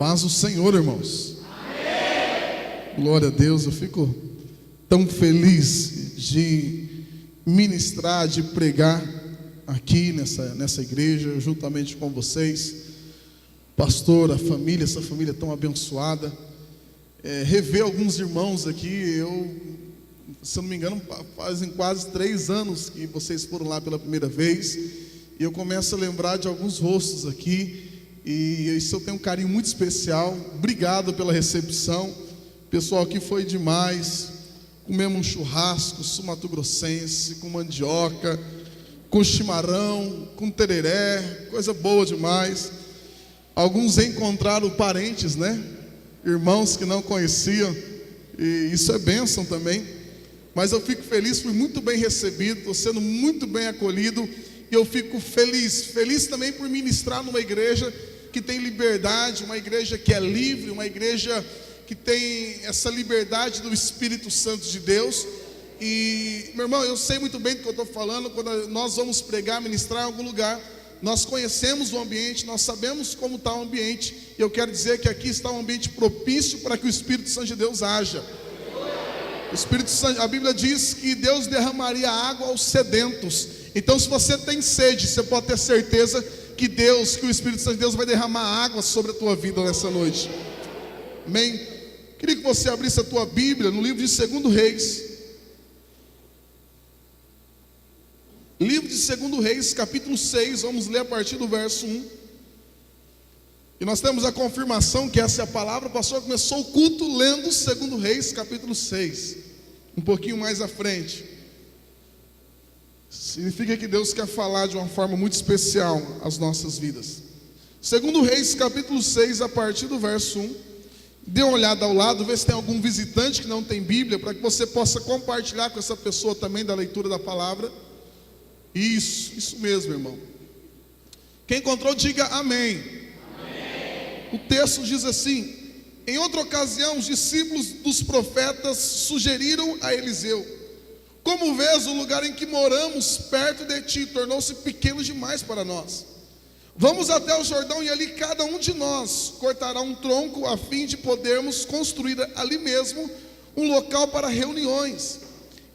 Paz do Senhor, irmãos. Amém. Glória a Deus, eu fico tão feliz de ministrar, de pregar aqui nessa igreja, juntamente com vocês. Pastor, a família, essa família tão abençoada. Rever alguns irmãos aqui, se eu não me engano, fazem quase 3 anos que vocês foram lá pela primeira vez. E eu começo a lembrar de alguns rostos aqui. E isso eu tenho um carinho muito especial. Obrigado pela recepção. O pessoal aqui foi demais. Comemos um churrasco sumatogrossense, com mandioca, com chimarrão, com tereré, coisa boa demais. Alguns encontraram parentes, né? Irmãos que não conheciam, e isso é bênção também. Mas eu fico feliz, fui muito bem recebido, estou sendo muito bem acolhido. E eu fico feliz também por ministrar numa igreja que tem liberdade, uma igreja que é livre, uma igreja que tem essa liberdade do Espírito Santo de Deus. E, meu irmão, eu sei muito bem do que eu estou falando. Quando nós vamos pregar, ministrar em algum lugar, nós conhecemos o ambiente, nós sabemos como está o ambiente. E eu quero dizer que aqui está um ambiente propício para que o Espírito Santo de Deus haja. O Espírito Santo, a Bíblia diz que Deus derramaria água aos sedentos. Então, se você tem sede, você pode ter certeza que o Espírito Santo de Deus vai derramar água sobre a tua vida nessa noite. Amém? Queria que você abrisse a tua Bíblia no livro de 2 Reis. Livro de 2 Reis, capítulo 6, vamos ler a partir do verso 1. E nós temos a confirmação que essa é a palavra. O pastor começou o culto lendo 2 Reis, capítulo 6. Um pouquinho mais à frente. Significa que Deus quer falar de uma forma muito especial às nossas vidas. 2 Reis, capítulo 6, a partir do verso 1. Dê uma olhada ao lado, vê se tem algum visitante que não tem Bíblia, para que você possa compartilhar com essa pessoa também da leitura da palavra. Isso mesmo, irmão. Quem encontrou, diga amém. Amém. O texto diz assim: em outra ocasião, os discípulos dos profetas sugeriram a Eliseu: como vês, o lugar em que moramos perto de ti tornou-se pequeno demais para nós. Vamos até o Jordão e ali cada um de nós cortará um tronco a fim de podermos construir ali mesmo um local para reuniões.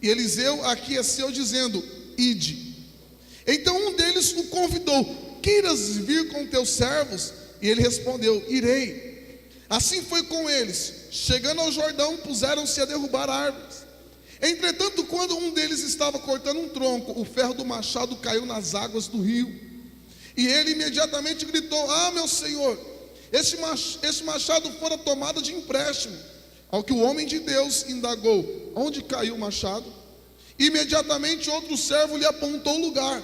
E Eliseu aqueceu dizendo: ide. Então um deles o convidou: queiras vir com teus servos? E ele respondeu: irei. Assim foi com eles. Chegando ao Jordão, puseram-se a derrubar árvores. Entretanto, quando um deles estava cortando um tronco, o ferro do machado caiu nas águas do rio. E ele imediatamente gritou: ah, meu senhor, este machado fora tomado de empréstimo. Ao que o homem de Deus indagou: onde caiu o machado? Imediatamente outro servo lhe apontou o lugar.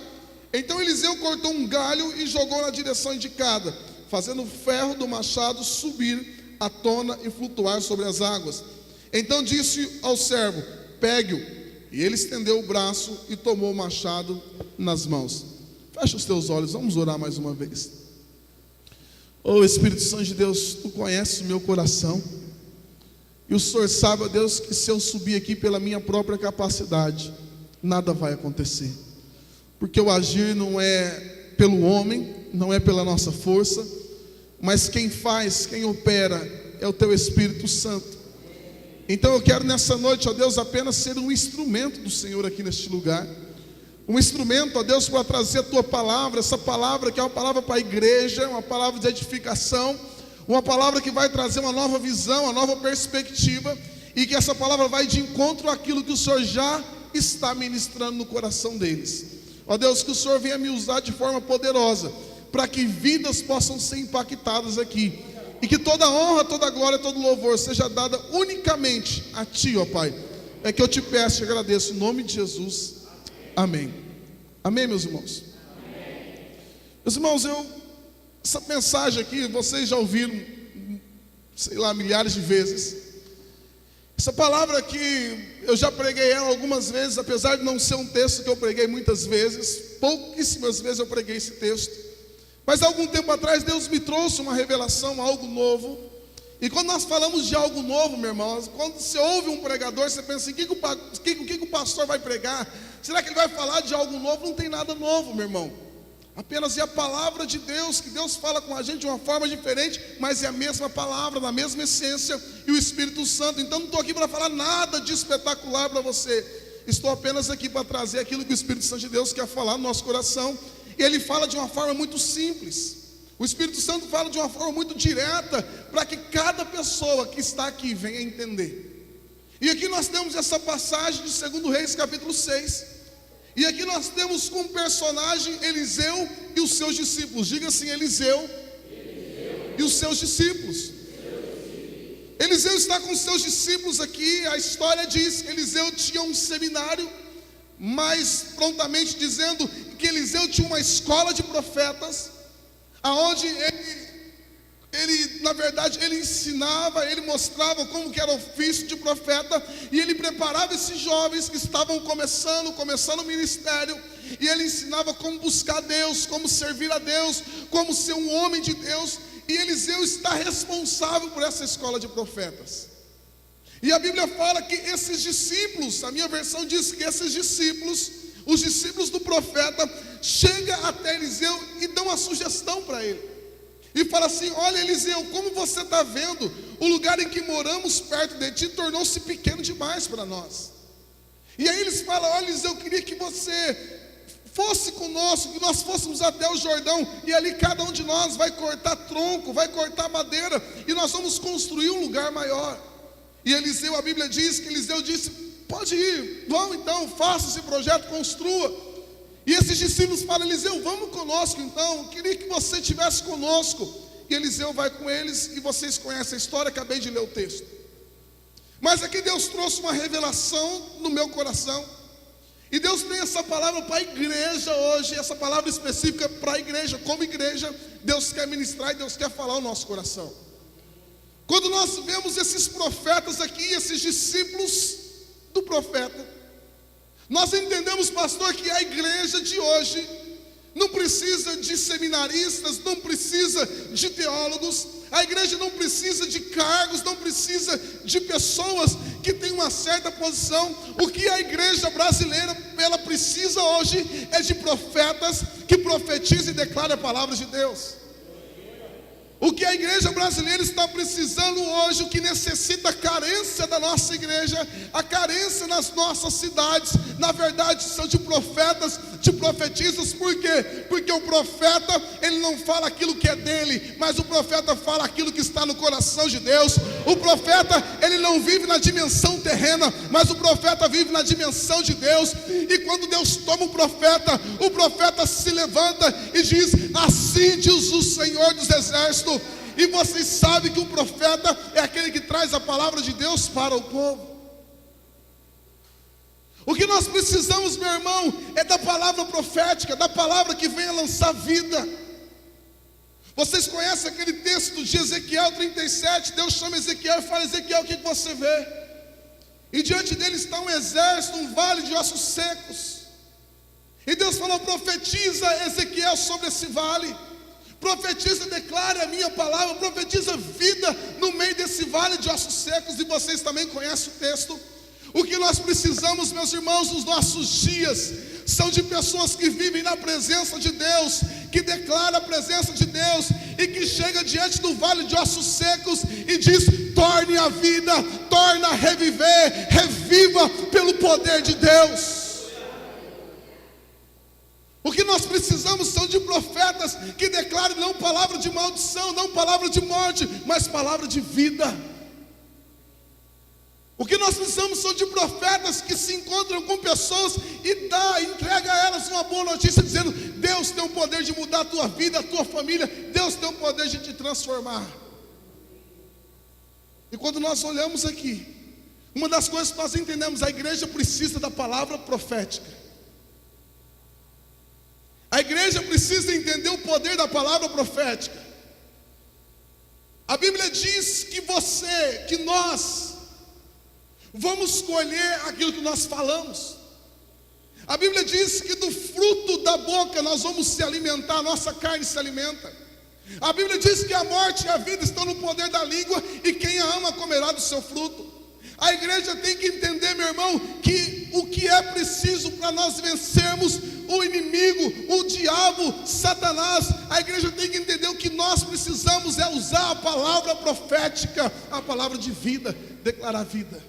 Então Eliseu cortou um galho e jogou na direção indicada, fazendo o ferro do machado subir à tona e flutuar sobre as águas. Então disse ao servo: pegue-o. E ele estendeu o braço e tomou o machado nas mãos. Fecha os teus olhos, vamos orar mais uma vez. Oh Espírito Santo de Deus, tu conheces o meu coração. E o Senhor sabe, ó Deus, que se eu subir aqui pela minha própria capacidade, nada vai acontecer. Porque o agir não é pelo homem, não é pela nossa força, mas quem faz, quem opera é o teu Espírito Santo. Então eu quero nessa noite, ó Deus, apenas ser um instrumento do Senhor aqui neste lugar. Um instrumento, ó Deus, para trazer a tua palavra, essa palavra que é uma palavra para a igreja, uma palavra de edificação, uma palavra que vai trazer uma nova visão, uma nova perspectiva, e que essa palavra vai de encontro àquilo que o Senhor já está ministrando no coração deles. Ó Deus, que o Senhor venha me usar de forma poderosa, para que vidas possam ser impactadas aqui, e que toda honra, toda glória, todo louvor seja dada unicamente a Ti, ó Pai. É que eu te peço e agradeço, em nome de Jesus, amém. Amém, meus irmãos? Amém. Meus irmãos, essa mensagem aqui, vocês já ouviram, sei lá, milhares de vezes. Essa palavra aqui, eu já preguei ela algumas vezes, apesar de não ser um texto que eu preguei muitas vezes, pouquíssimas vezes eu preguei esse texto. Mas há algum tempo atrás Deus me trouxe uma revelação, algo novo. E quando nós falamos de algo novo, meu irmão, quando você ouve um pregador, você pensa assim: o que o pastor vai pregar? Será que ele vai falar de algo novo? Não tem nada novo, meu irmão. Apenas é a palavra de Deus, que Deus fala com a gente de uma forma diferente, mas é a mesma palavra, na mesma essência, e o Espírito Santo. Então não estou aqui para falar nada de espetacular para você. Estou apenas aqui para trazer aquilo que o Espírito Santo de Deus quer falar no nosso coração. E ele fala de uma forma muito simples. O Espírito Santo fala de uma forma muito direta, para que cada pessoa que está aqui venha entender. E aqui nós temos essa passagem de 2 Reis capítulo 6. E aqui nós temos como personagem Eliseu e os seus discípulos. Diga assim: Eliseu e os seus discípulos. Eliseu está com os seus discípulos aqui. A história diz que Eliseu tinha um seminário, mas prontamente dizendo que Eliseu tinha uma escola de profetas, aonde ele, na verdade, ele ensinava, ele mostrava como que era o ofício de profeta, e ele preparava esses jovens que estavam começando o ministério, e ele ensinava como buscar Deus, como servir a Deus, como ser um homem de Deus. E Eliseu está responsável por essa escola de profetas. E a Bíblia fala que esses discípulos, a minha versão diz que esses discípulos, os discípulos do profeta, chegam até Eliseu e dão uma sugestão para ele. E fala assim: olha, Eliseu, como você está vendo, o lugar em que moramos perto de ti tornou-se pequeno demais para nós. E aí eles falam: olha, Eliseu, eu queria que você fosse conosco, que nós fôssemos até o Jordão, e ali cada um de nós vai cortar tronco, vai cortar madeira, e nós vamos construir um lugar maior. E Eliseu, a Bíblia diz que Eliseu disse: pode ir, vamos então, faça esse projeto, construa. E esses discípulos falam: Eliseu, vamos conosco então, eu queria que você estivesse conosco. E Eliseu vai com eles, e vocês conhecem a história, acabei de ler o texto. Mas aqui Deus trouxe uma revelação no meu coração, e Deus tem essa palavra para a igreja hoje, essa palavra específica para a igreja. Como igreja, Deus quer ministrar e Deus quer falar ao nosso coração. Quando nós vemos esses profetas aqui, esses discípulos do profeta, nós entendemos, pastor, que a igreja de hoje não precisa de seminaristas, não precisa de teólogos, a igreja não precisa de cargos, não precisa de pessoas que têm uma certa posição. O que a igreja brasileira ela precisa hoje é de profetas que profetizem e declarem a palavra de Deus. O que a igreja brasileira está precisando hoje, o que necessita a carência da nossa igreja, a carência nas nossas cidades, na verdade são de profetas, de profetistas. Por quê? Porque o profeta, ele não fala aquilo que é dele, mas o profeta fala aquilo que está no coração de Deus. O profeta, ele não vive na dimensão terrena, mas o profeta vive na dimensão de Deus. E quando Deus toma o profeta se levanta e diz: assim diz o Senhor dos Exércitos. E vocês sabem que o profeta é aquele que traz a palavra de Deus para o povo. O que nós precisamos, meu irmão, é da palavra profética, da palavra que venha lançar vida. Vocês conhecem aquele texto de Ezequiel 37, Deus chama Ezequiel e fala: Ezequiel, o que você vê? E diante dele está um exército, um vale de ossos secos. E Deus falou: profetiza, Ezequiel, sobre esse vale. Profetiza, declare a minha palavra, profetiza vida no meio desse vale de ossos secos. E vocês também conhecem o texto. O que nós precisamos, meus irmãos, nos nossos dias, são de pessoas que vivem na presença de Deus, que declaram a presença de Deus, e que chega diante do vale de ossos secos e diz: torne a vida, torna a reviver, reviva pelo poder de Deus. O que nós precisamos são de profetas que declarem não palavra de maldição, não palavra de morte, mas palavra de vida. O que nós precisamos são de profetas que se encontram com pessoas e entrega a elas uma boa notícia, dizendo: Deus tem o poder de mudar a tua vida, a tua família, Deus tem o poder de te transformar. E quando nós olhamos aqui, uma das coisas que nós entendemos: a igreja precisa da palavra profética. A igreja precisa entender o poder da palavra profética. A Bíblia diz que nós vamos colher aquilo que nós falamos. A Bíblia diz que do fruto da boca nós vamos se alimentar, a nossa carne se alimenta. A Bíblia diz que a morte e a vida estão no poder da língua, e quem a ama comerá do seu fruto. A igreja tem que entender, meu irmão, que o que é preciso para nós vencermos o inimigo, o diabo, Satanás. A igreja tem que entender o que nós precisamos é usar a palavra profética, a palavra de vida, declarar vida.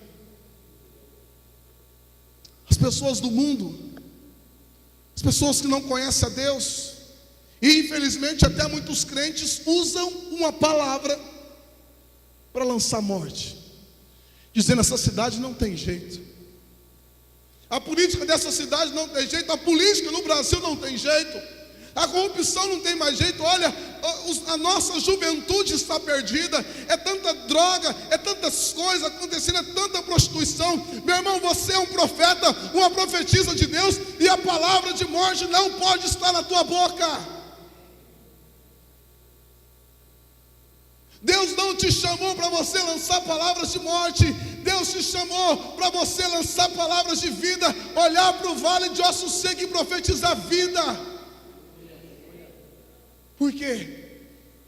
As pessoas do mundo, as pessoas que não conhecem a Deus, e infelizmente até muitos crentes usam uma palavra para lançar morte, dizendo: essa cidade não tem jeito, a política dessa cidade não tem jeito, a política no Brasil não tem jeito, a corrupção não tem mais jeito. Olha, a nossa juventude está perdida, é tanta droga, é tantas coisas acontecendo, é tanta prostituição. Meu irmão, você é um profeta, uma profetisa de Deus, e a palavra de morte não pode estar na tua boca. Deus não te chamou para você lançar palavras de morte, Deus te chamou para você lançar palavras de vida, olhar para o vale de ossos secos e profetizar vida. Por quê?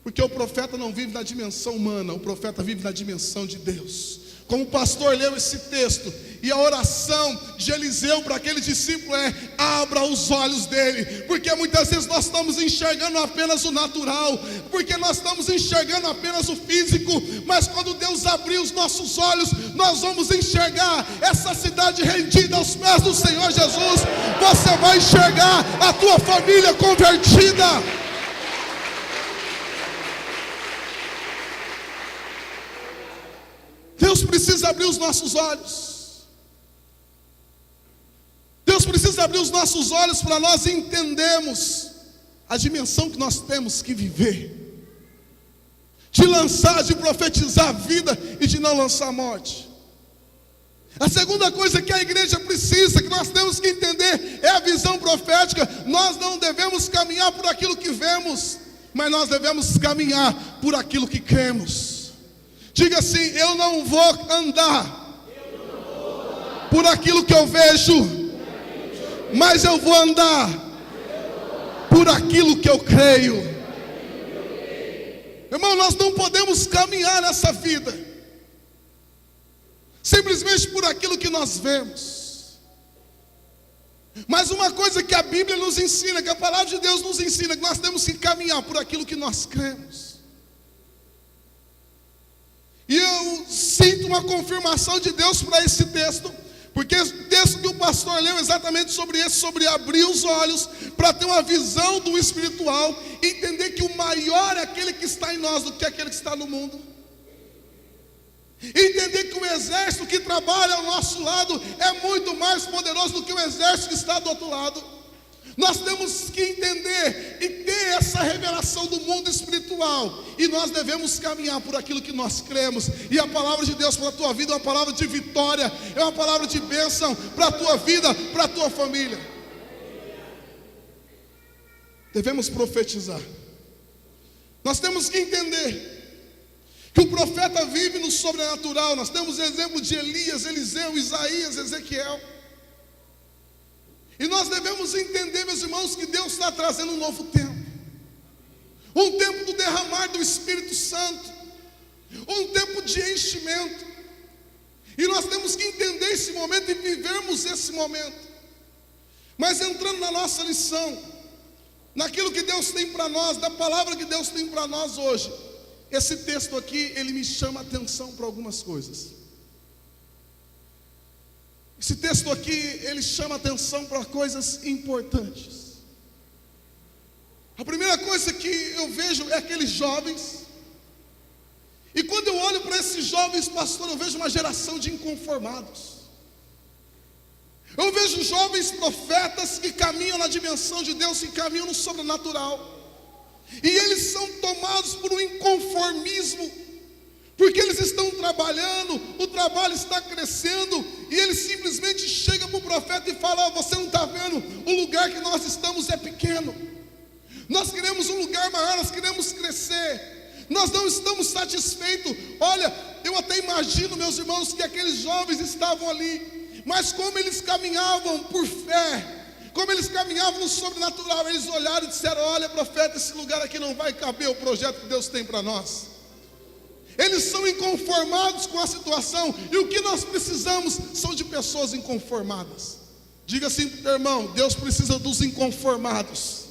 Porque o profeta não vive na dimensão humana, o profeta vive na dimensão de Deus. Como o pastor leu esse texto, e a oração de Eliseu para aquele discípulo é: abra os olhos dele, porque muitas vezes nós estamos enxergando apenas o natural, porque nós estamos enxergando apenas o físico, mas quando Deus abrir os nossos olhos, nós vamos enxergar essa cidade rendida aos pés do Senhor Jesus. Você vai enxergar a tua família convertida. Deus precisa abrir os nossos olhos. Deus precisa abrir os nossos olhos para nós entendermos a dimensão que nós temos que viver, de lançar, de profetizar a vida e de não lançar a morte. A segunda coisa que a igreja precisa, que nós temos que entender, é a visão profética. Nós não devemos caminhar por aquilo que vemos, mas nós devemos caminhar por aquilo que cremos. Diga assim: eu não vou andar por aquilo que eu vejo, mas eu vou andar por aquilo que eu creio. Irmão, nós não podemos caminhar nessa vida simplesmente por aquilo que nós vemos. Mas uma coisa que a Bíblia nos ensina, que a palavra de Deus nos ensina, que nós temos que caminhar por aquilo que nós cremos. E eu sinto uma confirmação de Deus para esse texto, porque o texto que o pastor leu exatamente sobre isso, sobre abrir os olhos para ter uma visão do espiritual, entender que o maior é aquele que está em nós do que aquele que está no mundo. Entender que o exército que trabalha ao nosso lado é muito mais poderoso do que o exército que está do outro lado. Nós temos que entender e ter essa revelação do mundo espiritual, e nós devemos caminhar por aquilo que nós cremos. E a palavra de Deus para a tua vida é uma palavra de vitória, é uma palavra de bênção para a tua vida, para a tua família. Devemos profetizar. Nós temos que entender que o profeta vive no sobrenatural. Nós temos exemplo de Elias, Eliseu, Isaías, Ezequiel. E nós devemos entender, meus irmãos, que Deus está trazendo um novo tempo. Um tempo do derramar do Espírito Santo. Um tempo de enchimento. E nós temos que entender esse momento e vivermos esse momento. Mas entrando na nossa lição, naquilo que Deus tem para nós, da palavra que Deus tem para nós hoje, esse texto aqui, ele me chama a atenção para algumas coisas. Esse texto aqui, ele chama atenção para coisas importantes. A primeira coisa que eu vejo é aqueles jovens. E quando eu olho para esses jovens, pastor, eu vejo uma geração de inconformados. Eu vejo jovens profetas que caminham na dimensão de Deus, que caminham no sobrenatural. E eles são tomados por um inconformismo, porque eles estão trabalhando, o trabalho está crescendo, e eles simplesmente chegam para o profeta e falam: oh, você não está vendo, o lugar que nós estamos é pequeno, nós queremos um lugar maior, nós queremos crescer, nós não estamos satisfeitos. Olha, eu até imagino, meus irmãos, que aqueles jovens estavam ali, mas como eles caminhavam por fé, como eles caminhavam no sobrenatural, eles olharam e disseram: olha, profeta, esse lugar aqui não vai caber o projeto que Deus tem para nós. Eles são inconformados com a situação, e o que nós precisamos são de pessoas inconformadas, Diga assim para o teu irmão: Deus precisa dos inconformados.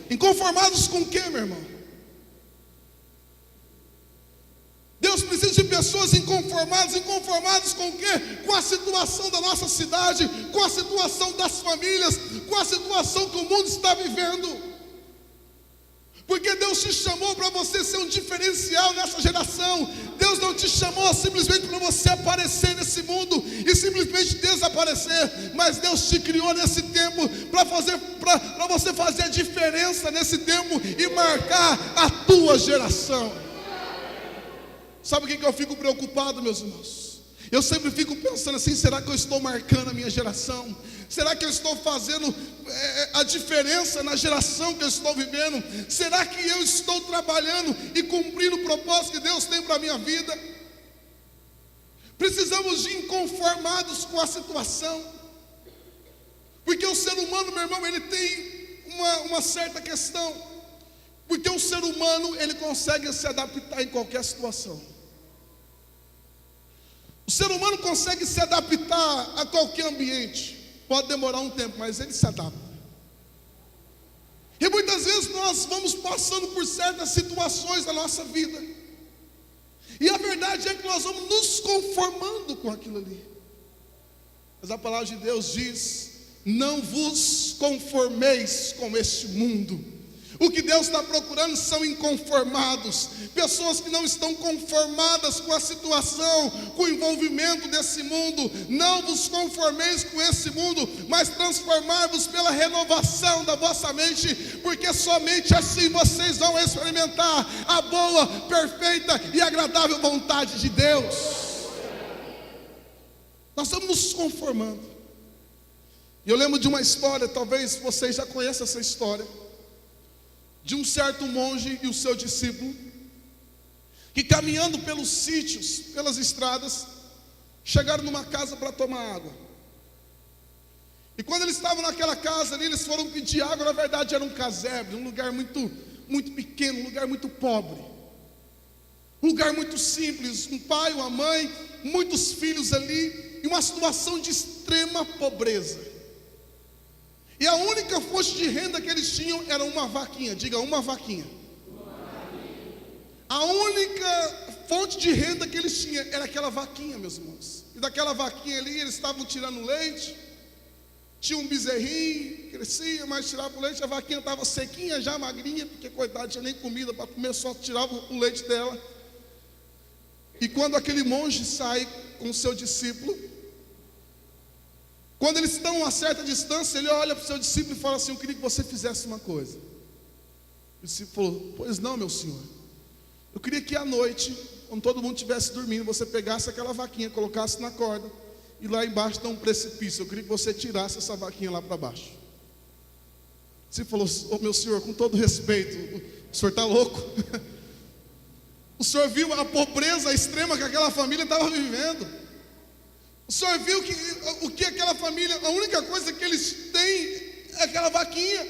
Inconformados com o que, meu irmão? Deus precisa de pessoas inconformadas. Inconformadas com o quê? Com a situação da nossa cidade, com a situação das famílias, com a situação que o mundo está vivendo. Porque Deus te chamou para você ser um diferencial nessa geração. Deus não te chamou simplesmente para você aparecer nesse mundo e simplesmente desaparecer. Mas Deus te criou nesse tempo para você fazer a diferença nesse tempo e marcar a tua geração. Sabe o que eu fico preocupado, meus irmãos? Eu sempre fico pensando assim: será que eu estou marcando a minha geração? Será que eu estou fazendo a diferença na geração que eu estou vivendo? Será que eu estou trabalhando e cumprindo o propósito que Deus tem para a minha vida? Precisamos de inconformados com a situação. Porque o ser humano, meu irmão, ele tem uma certa questão. Porque o ser humano, ele consegue se adaptar em qualquer situação. O ser humano consegue se adaptar a qualquer ambiente. Pode demorar um tempo, mas ele se adapta. E muitas vezes nós vamos passando por certas situações da nossa vida. E a verdade é que nós vamos nos conformando com aquilo ali. Mas a palavra de Deus diz: não vos conformeis com este mundo. O que Deus está procurando são inconformados, pessoas que não estão conformadas com a situação, com o envolvimento desse mundo. Não vos conformeis com esse mundo, mas transformar-vos pela renovação da vossa mente, porque somente assim vocês vão experimentar a boa, perfeita e agradável vontade de Deus. Nós estamos nos conformando. E eu lembro de uma história, talvez vocês já conheçam essa história, de um certo monge e o seu discípulo, que caminhando pelos sítios, pelas estradas, chegaram numa casa para tomar água. E quando eles estavam naquela casa ali, eles foram pedir água. Na verdade era um casebre, um lugar muito pequeno, um lugar muito pobre, um lugar muito simples, um pai, uma mãe, muitos filhos ali, em uma situação de extrema pobreza. E a única fonte de renda que eles tinham era uma vaquinha. Diga, uma vaquinha. A única fonte de renda que eles tinham era aquela vaquinha, meus irmãos. E daquela vaquinha ali eles estavam tirando leite. Tinha um bezerrinho, crescia, mas tirava o leite. A vaquinha estava sequinha, já magrinha, porque coitada, não tinha nem comida para comer, só tirava o leite dela. E quando aquele monge sai com o seu discípulo, quando eles estão a uma certa distância, ele olha para o seu discípulo e fala assim: eu queria que você fizesse uma coisa. O discípulo falou: pois não, meu senhor. Eu queria que à noite, quando todo mundo estivesse dormindo, você pegasse aquela vaquinha, colocasse na corda, e lá embaixo tem um precipício. Eu queria que você tirasse essa vaquinha lá para baixo. O discípulo falou: meu senhor, com todo respeito, o senhor está louco? O senhor viu a pobreza extrema que aquela família estava vivendo. O senhor viu o que aquela família, a única coisa que eles têm é aquela vaquinha.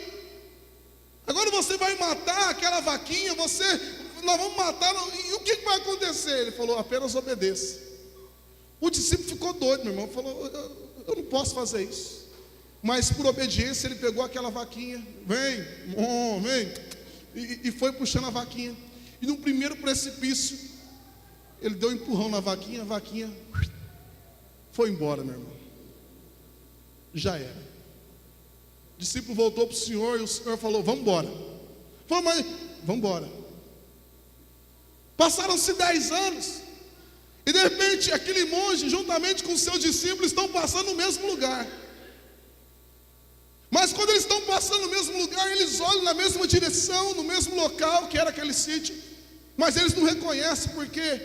Agora você vai matar aquela vaquinha, nós vamos matar, e o que vai acontecer? Ele falou: apenas obedeça. O discípulo ficou doido, meu irmão, falou: eu não posso fazer isso. Mas por obediência ele pegou aquela vaquinha, vem, e foi puxando a vaquinha. E no primeiro precipício, ele deu um empurrão na vaquinha, a vaquinha foi embora, meu irmão. Já era. O discípulo voltou para o senhor e o senhor falou: vamos embora. Falou: mas vamos embora. Passaram-se 10 anos. E de repente aquele monge, juntamente com os seus discípulos, estão passando no mesmo lugar. Mas quando eles estão passando no mesmo lugar, eles olham na mesma direção, no mesmo local que era aquele sítio. Mas eles não reconhecem, porque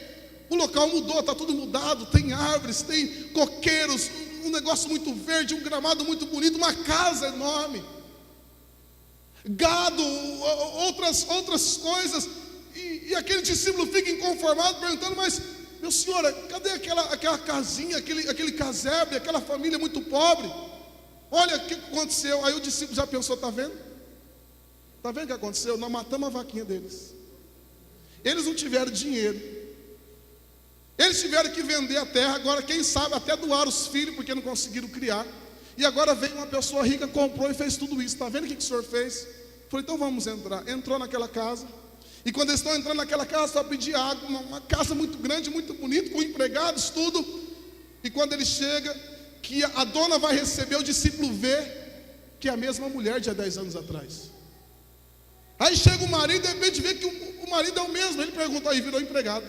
o local mudou, está tudo mudado. Tem árvores, tem coqueiros, um negócio muito verde, um gramado muito bonito, uma casa enorme, gado, outras coisas. E aquele discípulo fica inconformado, perguntando: mas meu senhor, cadê aquela casinha, aquele casebre, aquela família muito pobre? Olha o que aconteceu. Aí o discípulo já pensou: está vendo? Está vendo o que aconteceu? Nós matamos a vaquinha deles. Eles não tiveram dinheiro Eles tiveram que vender a terra, agora quem sabe até doar os filhos, porque não conseguiram criar. E agora veio uma pessoa rica, comprou e fez tudo isso. Está vendo o que o senhor fez? Falei, então vamos entrar. Entrou naquela casa. E quando eles estão entrando naquela casa, só pedir água, uma casa muito grande, muito bonita, com empregados, tudo. E quando ele chega, que a dona vai receber, o discípulo vê que é a mesma mulher de há 10 anos atrás. Aí chega o marido, de repente vê que o marido é o mesmo. Ele pergunta, aí virou empregado.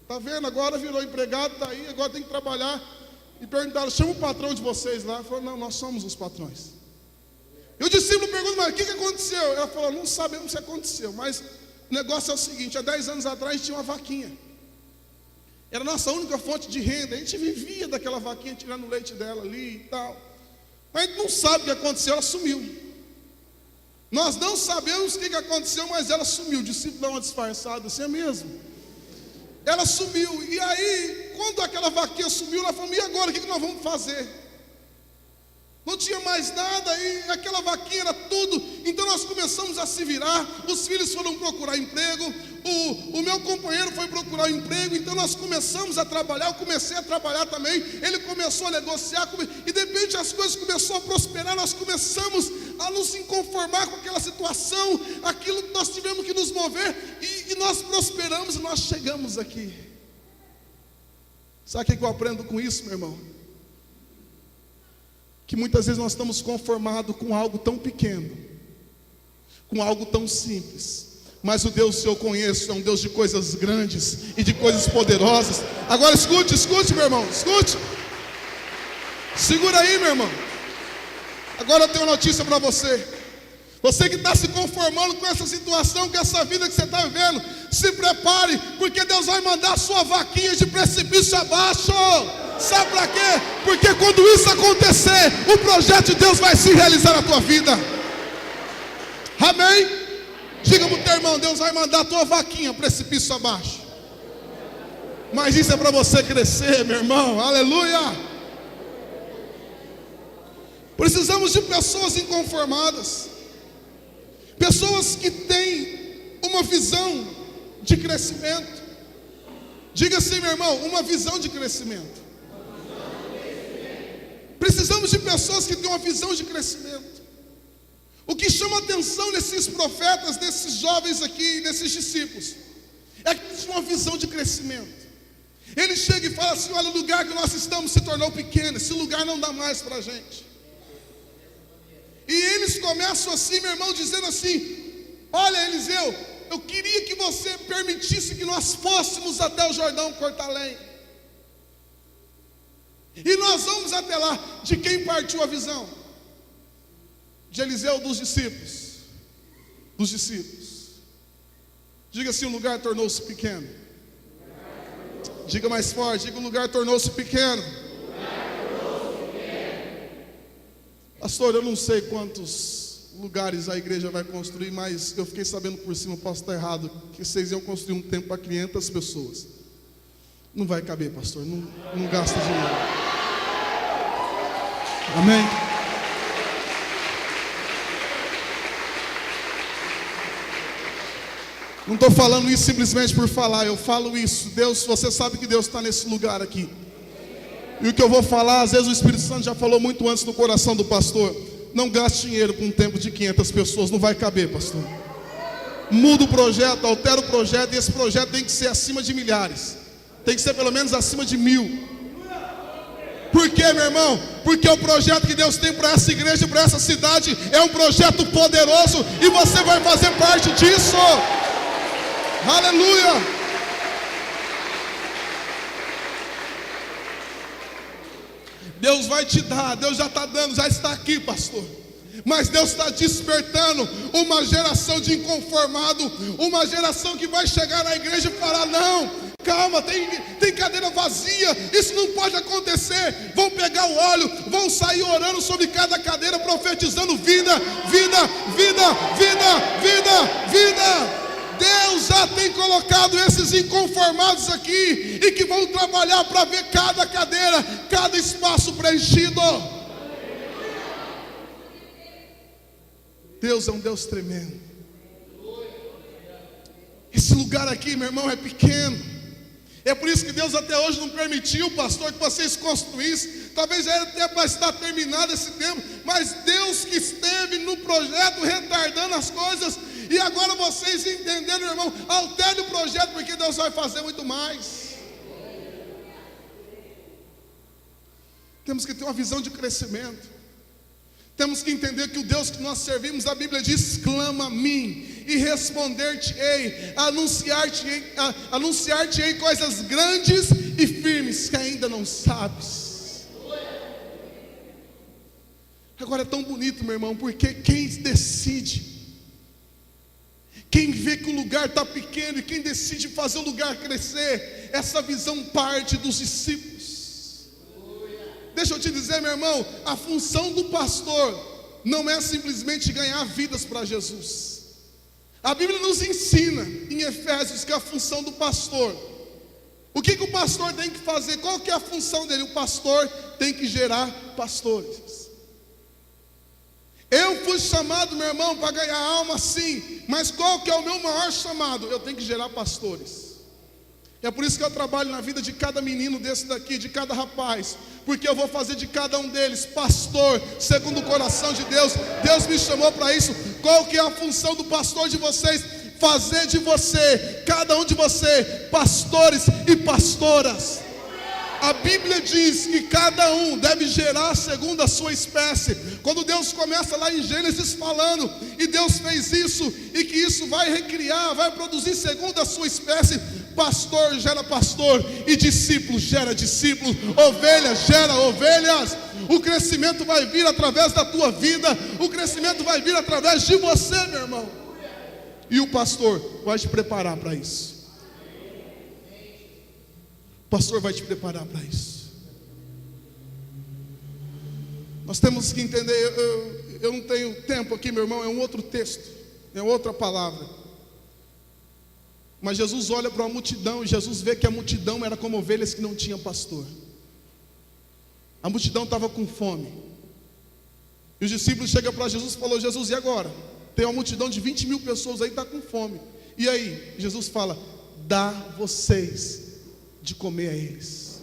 Está vendo? Agora virou empregado, está aí, agora tem que trabalhar. E perguntaram, chama o patrão de vocês lá. Ele falou, não, nós somos os patrões. E o discípulo pergunta, mas o que aconteceu? Ela falou, não sabemos se aconteceu, mas o negócio é o seguinte, há 10 anos atrás tinha uma vaquinha. Era a nossa única fonte de renda. A gente vivia daquela vaquinha, tirando o leite dela ali e tal. Mas a gente não sabe o que aconteceu, ela sumiu. Nós não sabemos o que aconteceu, mas ela sumiu. O discípulo dá uma disfarçada, assim é mesmo. Ela sumiu, e aí, quando aquela vaquinha sumiu, ela falou, e agora, o que nós vamos fazer? Não tinha mais nada, e aquela vaquinha era tudo. Então nós começamos a se virar. Os filhos foram procurar emprego, o meu companheiro foi procurar emprego. Então nós começamos a trabalhar, eu comecei a trabalhar também. Ele começou a negociar, e de repente as coisas começaram a prosperar. Nós começamos a nos inconformar com aquela situação, aquilo que nós tivemos que nos mover, e nós prosperamos, e nós chegamos aqui. Sabe o que eu aprendo com isso, meu irmão? Que muitas vezes nós estamos conformados com algo tão pequeno, com algo tão simples, mas o Deus que eu conheço é um Deus de coisas grandes e de coisas poderosas. Agora escute, meu irmão, escute. Segura aí, meu irmão. Agora eu tenho uma notícia para você. Você que está se conformando com essa situação, com essa vida que você está vivendo, se prepare, porque Deus vai mandar sua vaquinha de precipício abaixo. Sabe para quê? Porque quando isso acontecer, o projeto de Deus vai se realizar na tua vida. Amém? Diga para o teu irmão, Deus vai mandar a tua vaquinha precipício abaixo. Mas isso é para você crescer, meu irmão. Aleluia. Precisamos de pessoas inconformadas, pessoas que têm uma visão de crescimento. Diga assim, meu irmão, uma visão de crescimento. Precisamos de pessoas que têm uma visão de crescimento. O que chama atenção nesses profetas, nesses jovens aqui, nesses discípulos, é que eles têm uma visão de crescimento. Ele chega e fala assim, olha, o lugar que nós estamos se tornou pequeno, esse lugar não dá mais para a gente. E eles começam assim, meu irmão, dizendo assim, olha Eliseu, eu queria que você permitisse que nós fôssemos até o Jordão cortar lenha. E nós vamos até lá. De quem partiu a visão? De Eliseu, dos discípulos. Dos discípulos. Diga assim, o lugar tornou-se pequeno. Diga mais forte, diga, o lugar tornou-se pequeno. Pastor, eu não sei quantos lugares a igreja vai construir, mas eu fiquei sabendo por cima, posso estar errado, que vocês iam construir um templo para 500 pessoas. Não vai caber, pastor, não gasta dinheiro. Amém? Não estou falando isso simplesmente por falar, eu falo isso. Deus, você sabe que Deus está nesse lugar aqui. E o que eu vou falar, às vezes o Espírito Santo já falou muito antes no coração do pastor. Não gaste dinheiro com um templo de 500 pessoas, não vai caber, pastor. Muda o projeto, altera o projeto, e esse projeto tem que ser acima de milhares. Tem que ser pelo menos acima de 1000. Por quê, meu irmão? Porque o projeto que Deus tem para essa igreja, para essa cidade, é um projeto poderoso, e você vai fazer parte disso. Aleluia. Deus vai te dar, Deus já está dando, já está aqui, pastor. Mas Deus está despertando uma geração de inconformado, uma geração que vai chegar na igreja e falar, não, calma, tem cadeira vazia, isso não pode acontecer. Vão pegar o óleo, vão sair orando sobre cada cadeira, profetizando vida, vida, vida, vida, vida, vida. Deus já tem colocado esses inconformados aqui, e que vão trabalhar para ver cada cadeira, cada espaço preenchido. Deus é um Deus tremendo. Esse Esse lugar aqui, meu irmão, é pequeno. É por isso que Deus até hoje não permitiu, pastor, que vocês construíssem. Talvez já era até para estar terminado esse tempo, mas Deus que esteve no projeto retardando as coisas, e agora vocês entenderam, meu irmão, altere o projeto, porque Deus vai fazer muito mais. Temos que ter uma visão de crescimento. Temos que entender que o Deus que nós servimos, a Bíblia diz: clama a mim e responder-te-ei, anunciar-te-ei coisas grandes e firmes que ainda não sabes. Agora é tão bonito, meu irmão, porque quem decide, quem vê que o lugar está pequeno e quem decide fazer o lugar crescer, essa visão parte dos discípulos. Deixa eu te dizer, meu irmão, a função do pastor não é simplesmente ganhar vidas para Jesus. A Bíblia nos ensina em Efésios que a função do pastor, o que o pastor tem que fazer? Qual que é a função dele? O pastor tem que gerar pastores. Eu fui chamado, meu irmão, para ganhar alma, sim, mas qual que é o meu maior chamado? Eu tenho que gerar pastores. É por isso que eu trabalho na vida de cada menino desse daqui, de cada rapaz, porque eu vou fazer de cada um deles pastor, segundo o coração de Deus. Deus me chamou para isso. Qual que é a função do pastor de vocês? Fazer de você, cada um de você, pastores e pastoras. A Bíblia diz que cada um deve gerar segundo a sua espécie. Quando Deus começa lá em Gênesis falando, e Deus fez isso, e que isso vai recriar, vai produzir segundo a sua espécie. Pastor gera pastor, e discípulo gera discípulos, ovelha gera ovelhas. O crescimento vai vir através da tua vida, o crescimento vai vir através de você, meu irmão. E o pastor vai te preparar para isso. O pastor vai te preparar para isso. Nós temos que entender, eu não tenho tempo aqui, meu irmão, é um outro texto, é outra palavra. Mas Jesus olha para a multidão e Jesus vê que a multidão era como ovelhas que não tinham pastor. A multidão estava com fome. E os discípulos chegam para Jesus e falam: Jesus, e agora? Tem uma multidão de 20 mil pessoas aí, está com fome. E aí? Jesus fala: dá vocês de comer a eles.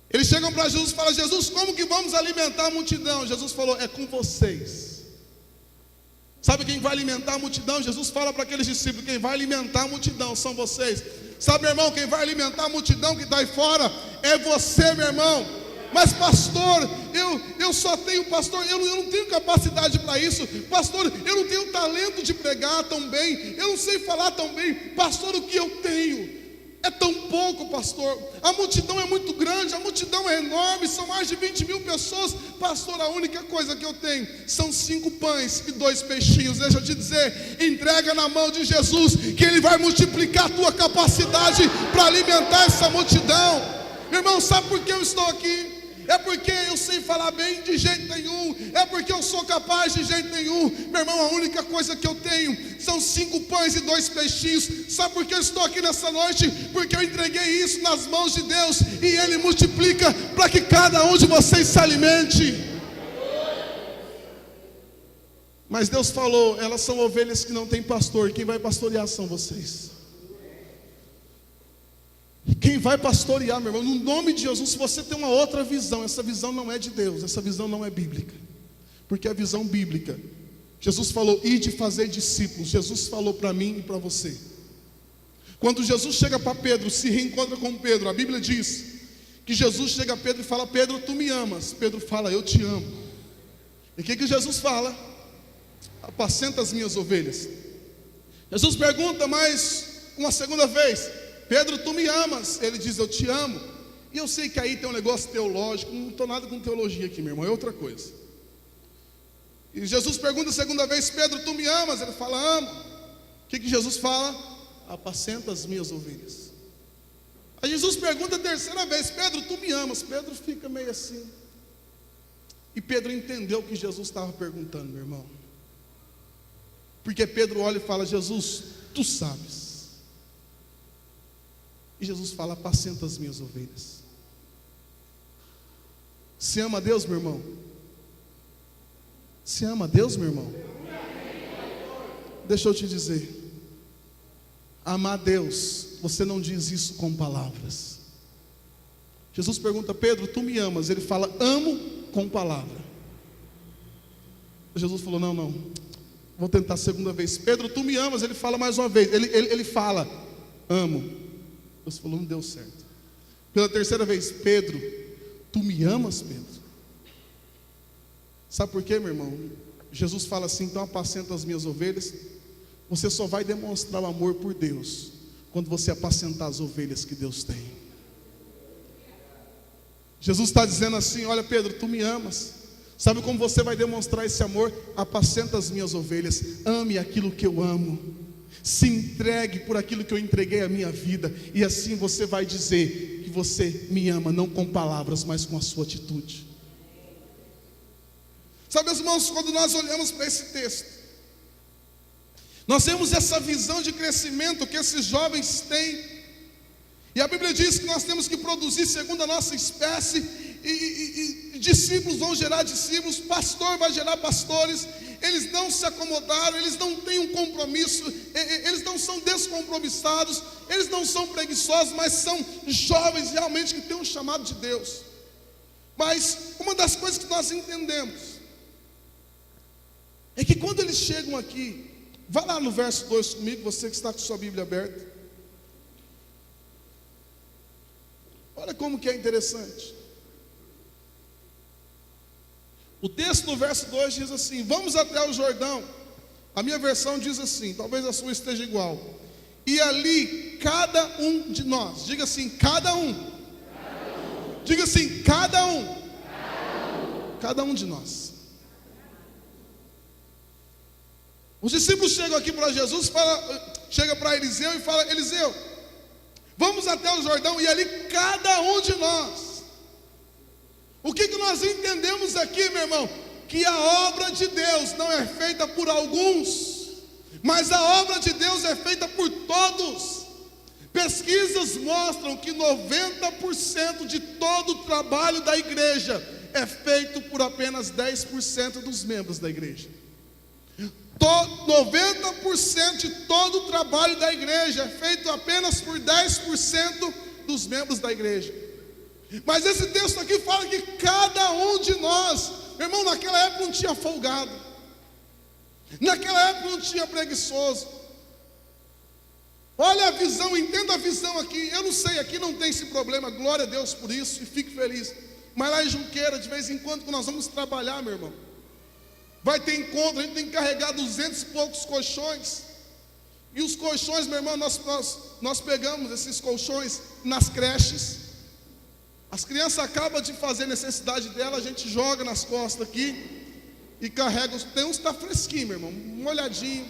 Eles chegam para Jesus e falam: Jesus, como que vamos alimentar a multidão? Jesus falou: é com vocês. Sabe quem vai alimentar a multidão? Jesus fala para aqueles discípulos: quem vai alimentar a multidão são vocês. Sabe, meu irmão, quem vai alimentar a multidão que está aí fora é você, meu irmão. Mas pastor, eu só tenho pastor, eu não tenho capacidade para isso. Pastor, eu não tenho talento de pregar tão bem, eu não sei falar tão bem. Pastor, o que eu tenho é tão pouco, pastor. A multidão é muito grande, a multidão é enorme, são mais de 20 mil pessoas. Pastor, a única coisa que eu tenho são 5 pães e 2 peixinhos. Deixa eu te dizer, entrega na mão de Jesus, que Ele vai multiplicar a tua capacidade para alimentar essa multidão. Meu irmão, sabe por que eu estou aqui? É porque eu sei falar bem de jeito nenhum, é porque eu sou capaz de jeito nenhum. Meu irmão, a única coisa que eu tenho são 5 pães e 2 peixinhos. Sabe por que eu estou aqui nessa noite? Porque eu entreguei isso nas mãos de Deus, e Ele multiplica para que cada um de vocês se alimente. Mas Deus falou: elas são ovelhas que não têm pastor, quem vai pastorear são vocês. Quem vai pastorear, meu irmão, no nome de Jesus. Se você tem uma outra visão, essa visão não é de Deus, essa visão não é bíblica. Porque a visão bíblica, Jesus falou: ide fazer discípulos. Jesus falou para mim e para você. Quando Jesus chega para Pedro, se reencontra com Pedro, a Bíblia diz que Jesus chega a Pedro e fala: Pedro, tu me amas? Pedro fala: eu te amo. E o que Jesus fala? Apacenta as minhas ovelhas. Jesus pergunta mais uma segunda vez: Pedro, tu me amas? Ele diz: eu te amo. E eu sei que aí tem um negócio teológico, não estou nada com teologia aqui, meu irmão, é outra coisa. E Jesus pergunta a segunda vez: Pedro, tu me amas? Ele fala: amo. O que Jesus fala? Apacenta as minhas ovelhas. Aí Jesus pergunta a terceira vez: Pedro, tu me amas? Pedro fica meio assim. E Pedro entendeu o que Jesus estava perguntando, meu irmão. Porque Pedro olha e fala: Jesus, tu sabes. E Jesus fala: apacenta as minhas ovelhas. Você ama a Deus, meu irmão? Você ama a Deus, meu irmão? Deixa eu te dizer, amar Deus, você não diz isso com palavras. Jesus pergunta: Pedro, tu me amas? Ele fala: amo com palavra. Jesus falou: não, vou tentar a segunda vez. Pedro, tu me amas? Ele fala mais uma vez. Ele fala: amo. Jesus falou: não deu certo. Pela terceira vez: Pedro, tu me amas, Pedro? Sabe por quê, meu irmão? Jesus fala assim: então apacenta as minhas ovelhas. Você só vai demonstrar o amor por Deus quando você apacentar as ovelhas que Deus tem. Jesus está dizendo assim: olha, Pedro, tu me amas. Sabe como você vai demonstrar esse amor? Apacenta as minhas ovelhas. Ame aquilo que eu amo. Se entregue por aquilo que eu entreguei a minha vida. E assim você vai dizer que você me ama, não com palavras, mas com a sua atitude. Sabe, irmãos, quando nós olhamos para esse texto, nós temos essa visão de crescimento que esses jovens têm. E a Bíblia diz que nós temos que produzir segundo a nossa espécie, e discípulos vão gerar discípulos, pastor vai gerar pastores. Eles não se acomodaram, eles não têm um compromisso, eles não são descompromissados, eles não são preguiçosos, mas são jovens realmente que têm um chamado de Deus. Mas uma das coisas que nós entendemos é que quando eles chegam aqui, vai lá no verso 2 comigo, você que está com sua Bíblia aberta. Olha como que é interessante. O texto do verso 2 diz assim: vamos até o Jordão. A minha versão diz assim, talvez a sua esteja igual. E ali cada um de nós, diga assim, cada um. Diga assim, cada um. Cada um de nós. Os discípulos chegam aqui para Jesus, chega para Eliseu e fala: Eliseu, vamos até o Jordão, e ali cada um de nós. O que nós entendemos aqui, meu irmão? Que a obra de Deus não é feita por alguns, mas a obra de Deus é feita por todos. Pesquisas mostram que 90% de todo o trabalho da igreja é feito por apenas 10% dos membros da igreja. 90% de todo o trabalho da igreja é feito apenas por 10% dos membros da igreja. Mas esse texto aqui fala que cada um de nós, meu irmão, naquela época não tinha folgado, naquela época não tinha preguiçoso. Olha a visão, entenda a visão aqui. Eu não sei, aqui não tem esse problema, glória a Deus por isso, e fique feliz. Mas lá em Junqueira, de vez em quando, nós vamos trabalhar, meu irmão, vai ter encontro, a gente tem que carregar 200 e poucos colchões. E os colchões, meu irmão, nós pegamos esses colchões nas creches. As crianças acabam de fazer necessidade dela, a gente joga nas costas aqui e carrega. Tem uns que está fresquinho, meu irmão, molhadinho.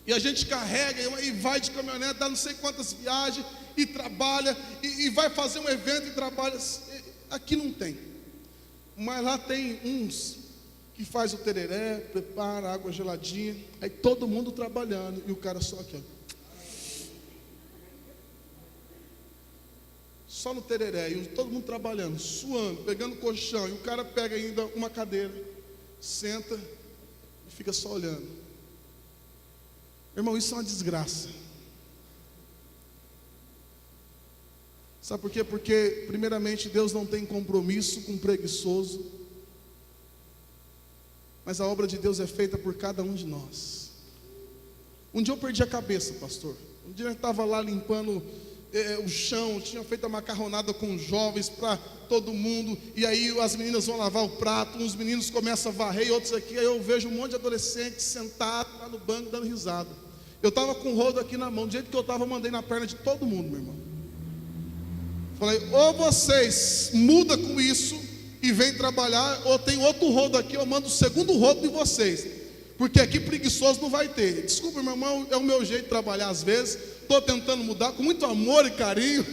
E a gente carrega e vai de caminhonete, dá não sei quantas viagens, e trabalha, e vai fazer um evento e trabalha. Aqui não tem. Mas lá tem uns que faz o tereré, prepara água geladinha, aí todo mundo trabalhando, e o cara só aqui, ó. Só no tereré, e todo mundo trabalhando, suando, pegando colchão, e o cara pega ainda uma cadeira, senta e fica só olhando. Irmão, isso é uma desgraça. Sabe por quê? Porque, primeiramente, Deus não tem compromisso com o preguiçoso, mas a obra de Deus é feita por cada um de nós. Um dia eu perdi a cabeça, pastor. Um dia eu estava lá limpando o chão, tinha feito a macarronada com os jovens para todo mundo, e aí as meninas vão lavar o prato, uns meninos começam a varrer, e outros aqui, aí eu vejo um monte de adolescentes sentados lá no banco dando risada. Eu estava com o rodo aqui na mão, do jeito que eu estava, eu mandei na perna de todo mundo, meu irmão. Falei: ou vocês mudam com isso e vêm trabalhar, ou tem outro rodo aqui, eu mando o segundo rodo de vocês, porque aqui preguiçoso não vai ter. Desculpa, meu irmão, é o meu jeito de trabalhar às vezes. Estou tentando mudar com muito amor e carinho,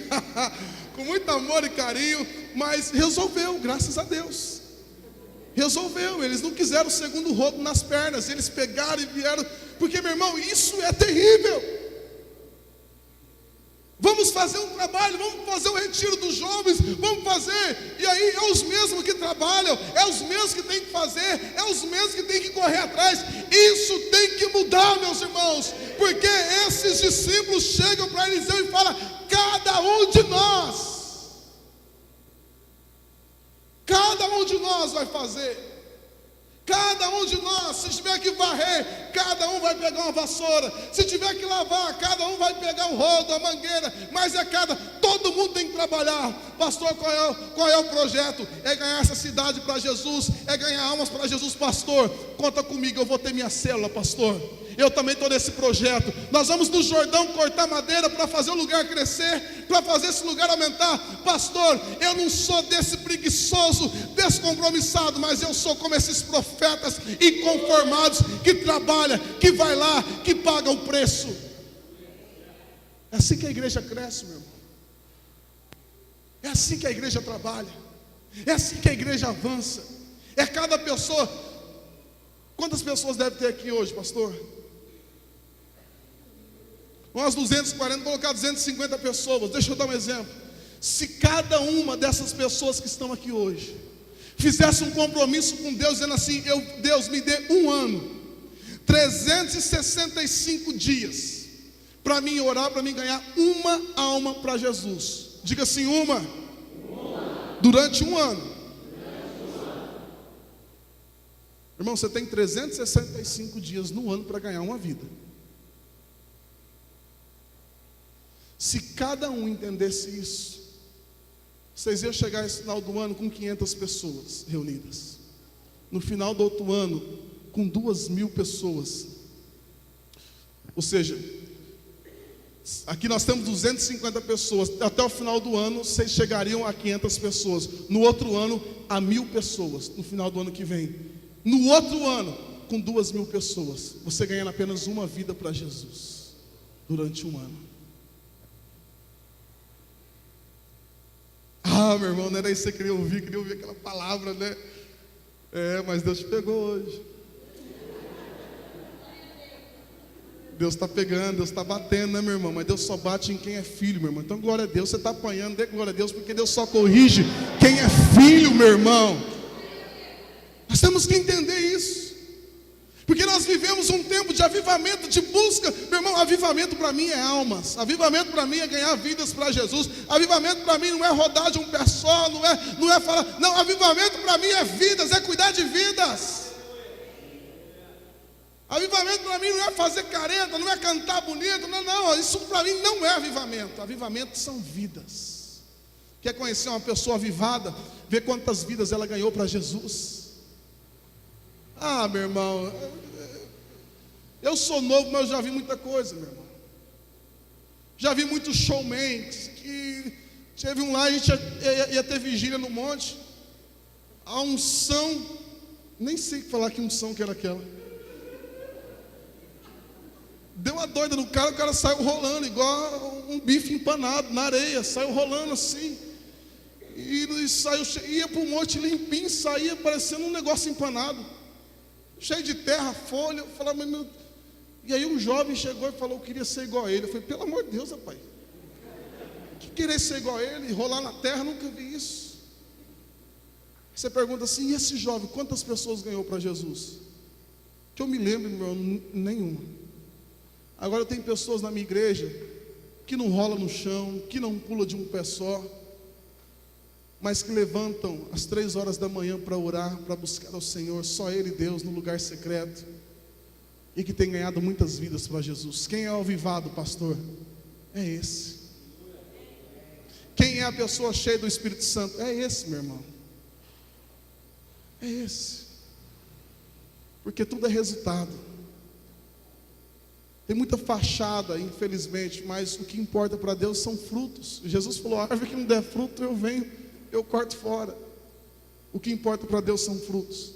com muito amor e carinho, mas resolveu, graças a Deus. Resolveu, eles não quiseram o segundo rodo nas pernas, eles pegaram e vieram, porque, meu irmão, isso é terrível. Vamos fazer um trabalho, vamos fazer um retiro dos jovens, vamos fazer, e aí é os mesmos que trabalham, é os mesmos que tem que fazer, é os mesmos que tem que correr atrás. Isso tem que mudar, meus irmãos, Porque esses discípulos chegam para Eliseu e falam: cada um de nós vai fazer. Cada um de nós, se tiver que varrer, cada um vai pegar uma vassoura. Se tiver que lavar, cada um vai pegar um rodo, a mangueira. Mas todo mundo tem que trabalhar. Pastor, qual é o projeto? É ganhar essa cidade para Jesus, é ganhar almas para Jesus. Pastor, conta comigo, eu vou ter minha célula, pastor. Eu também estou nesse projeto. Nós vamos no Jordão cortar madeira para fazer o lugar crescer, para fazer esse lugar aumentar. Pastor, eu não sou desse preguiçoso, descompromissado, mas eu sou como esses profetas inconformados, que trabalha, que vai lá, que paga o preço. É assim que a igreja cresce, meu irmão. É assim que a igreja trabalha. É assim que a igreja avança. É cada pessoa. Quantas pessoas deve ter aqui hoje, pastor? Umas 240, colocar 250 pessoas. Deixa eu dar um exemplo. Se cada uma dessas pessoas que estão aqui hoje fizesse um compromisso com Deus, dizendo assim: Deus, me dê um ano, 365 dias, para mim orar, para mim ganhar uma alma para Jesus. Diga assim: uma. Durante um ano. Irmão, você tem 365 dias no ano para ganhar uma vida. Se cada um entendesse isso, vocês iam chegar esse final do ano com 500 pessoas reunidas. No final do outro ano, com 2.000 pessoas. Ou seja, aqui nós temos 250 pessoas. Até o final do ano, vocês chegariam a 500 pessoas. No outro ano, a 1.000 pessoas. No final do ano que vem. No outro ano, com 2.000 pessoas. Você ganhando apenas uma vida para Jesus. Durante um ano. Ah, meu irmão, não era isso que você queria ouvir aquela palavra, né? Mas Deus te pegou hoje. Deus está pegando, Deus está batendo, né, meu irmão? Mas Deus só bate em quem é filho, meu irmão. Então glória a Deus, você está apanhando, dê glória a Deus, porque Deus só corrige quem é filho, meu irmão. Nós temos que entender isso. Porque nós vivemos um tempo de avivamento, de busca. Meu irmão, avivamento para mim é almas. Avivamento para mim é ganhar vidas para Jesus. Avivamento para mim não é rodar de um pé só, não é falar. Não, avivamento para mim é vidas, é cuidar de vidas. Avivamento para mim não é fazer careta, não é cantar bonito. Não, isso para mim não é avivamento. Avivamento são vidas. Quer conhecer uma pessoa avivada? Ver quantas vidas ela ganhou para Jesus. Ah, meu irmão, eu sou novo, mas eu já vi muita coisa, meu irmão. Já vi muitos showmen que teve um lá, a gente ia ter vigília no monte. A unção, nem sei falar que unção que era aquela. Deu uma doida no cara, o cara saiu rolando, igual um bife empanado na areia, saiu rolando assim. E saiu, ia para o monte limpinho, saía parecendo um negócio empanado. Cheio de terra, folha. Eu falava, mas e aí um jovem chegou e falou: eu queria ser igual a ele. Eu falei: pelo amor de Deus, rapaz, que querer ser igual a ele, rolar na terra, nunca vi isso. Você pergunta assim: e esse jovem, quantas pessoas ganhou para Jesus? Que eu me lembro, meu irmão, nenhuma. Agora tem pessoas na minha igreja que não rola no chão, que não pula de um pé só, mas que levantam às 3 horas da manhã para orar, para buscar ao Senhor, só Ele, Deus, no lugar secreto, e que tem ganhado muitas vidas para Jesus. Quem é o avivado, pastor? É esse. Quem é a pessoa cheia do Espírito Santo? É esse, meu irmão. É esse. Porque tudo é resultado. Tem muita fachada, infelizmente, mas o que importa para Deus são frutos. Jesus falou: a árvore que não der fruto, eu corto fora. O que importa para Deus são frutos.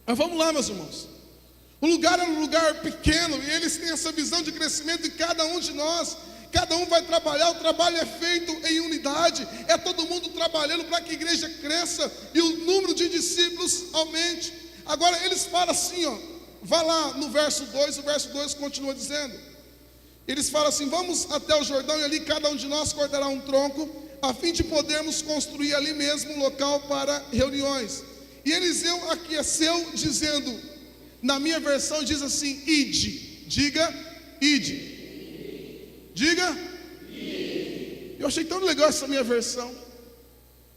Mas vamos lá, meus irmãos. O lugar é um lugar pequeno, e eles têm essa visão de crescimento de cada um de nós. Cada um vai trabalhar, o trabalho é feito em unidade. É todo mundo trabalhando para que a igreja cresça e o número de discípulos aumente. Agora eles falam assim, vai lá no verso 2, o verso 2 continua dizendo. Eles falam assim: vamos até o Jordão e ali cada um de nós cortará um tronco, a fim de podermos construir ali mesmo um local para reuniões. E Eliseu aqueceu dizendo, na minha versão diz assim: ide, diga, Ide. Diga. Eu achei tão legal essa minha versão.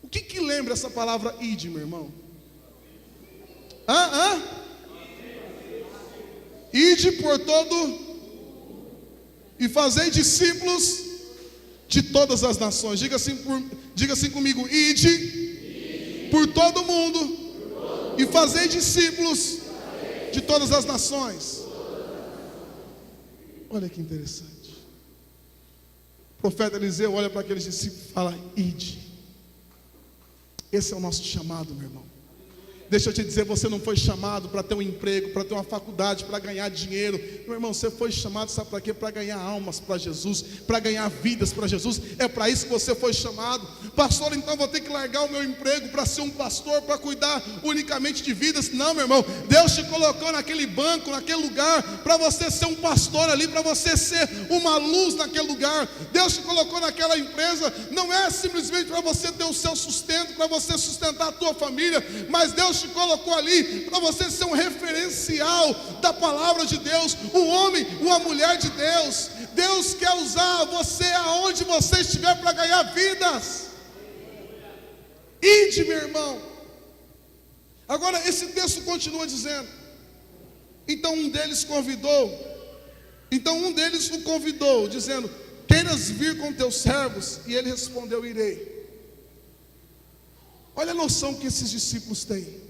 O que lembra essa palavra ide, meu irmão? Ide por todo e fazei discípulos de todas as nações. Diga assim comigo: ide por todo mundo e fazei discípulos de todas as nações. Olha que interessante. O profeta Eliseu olha para aqueles discípulos e fala: ide. Esse é o nosso chamado, meu irmão. Deixa eu te dizer, você não foi chamado para ter um emprego, para ter uma faculdade, para ganhar dinheiro. Meu irmão, você foi chamado, sabe para quê? Para ganhar almas para Jesus, para ganhar vidas para Jesus. É para isso que você foi chamado. Pastor, então vou ter que largar o meu emprego para ser um pastor, para cuidar unicamente de vidas. Não, meu irmão, Deus te colocou naquele banco, naquele lugar, para você ser um pastor ali, para você ser uma luz naquele lugar. Deus te colocou naquela empresa, não é simplesmente para você ter o seu sustento, para você sustentar a tua família, mas Deus te colocou ali para você ser um referencial da palavra de Deus, um homem, uma mulher de Deus. Deus quer usar você aonde você estiver para ganhar vidas. Ide, meu irmão. Agora esse texto continua dizendo: então um deles o convidou, dizendo: queiras vir com teus servos? E ele respondeu: irei. Olha a noção que esses discípulos têm,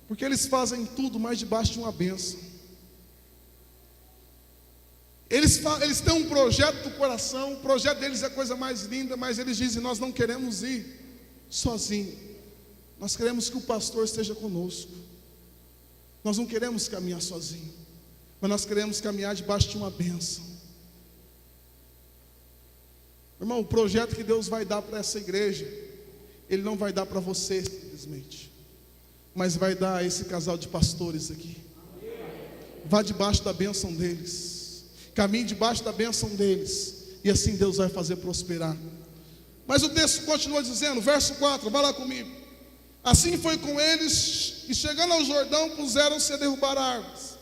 porque eles fazem tudo mais debaixo de uma bênção. Eles têm um projeto do coração, o projeto deles é a coisa mais linda, mas eles dizem: nós não queremos ir sozinhos, nós queremos que o pastor esteja conosco. Nós não queremos caminhar sozinho, mas nós queremos caminhar debaixo de uma bênção. Irmão, o projeto que Deus vai dar para essa igreja, Ele não vai dar para você simplesmente, mas vai dar a esse casal de pastores aqui. Vá debaixo da bênção deles, caminhe debaixo da bênção deles, e assim Deus vai fazer prosperar. Mas o texto continua dizendo, verso 4, vai lá comigo. Assim foi com eles, e chegando ao Jordão, puseram-se a derrubar árvores.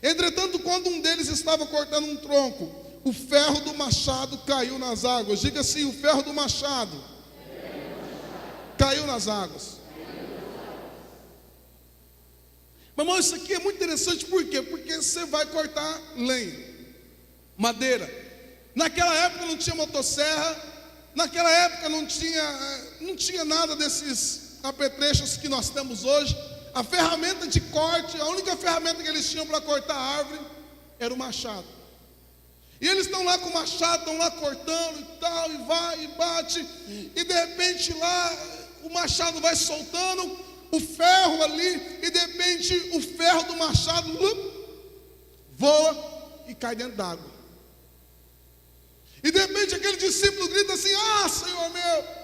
Entretanto, quando um deles estava cortando um tronco, o ferro do machado caiu nas águas. Diga assim: o ferro do machado caiu nas águas. Meu irmão, isso aqui é muito interessante. Por quê? Porque você vai cortar lenha, madeira. Naquela época não tinha motosserra, naquela época não tinha nada desses apetrechos que nós temos hoje. A ferramenta de corte, a única ferramenta que eles tinham para cortar a árvore era o machado. E eles estão lá com o machado, estão lá cortando e tal, e vai e bate, e de repente lá o machado vai soltando o ferro ali, e de repente o ferro do machado voa e cai dentro d'água. E de repente aquele discípulo grita assim: ah, Senhor meu!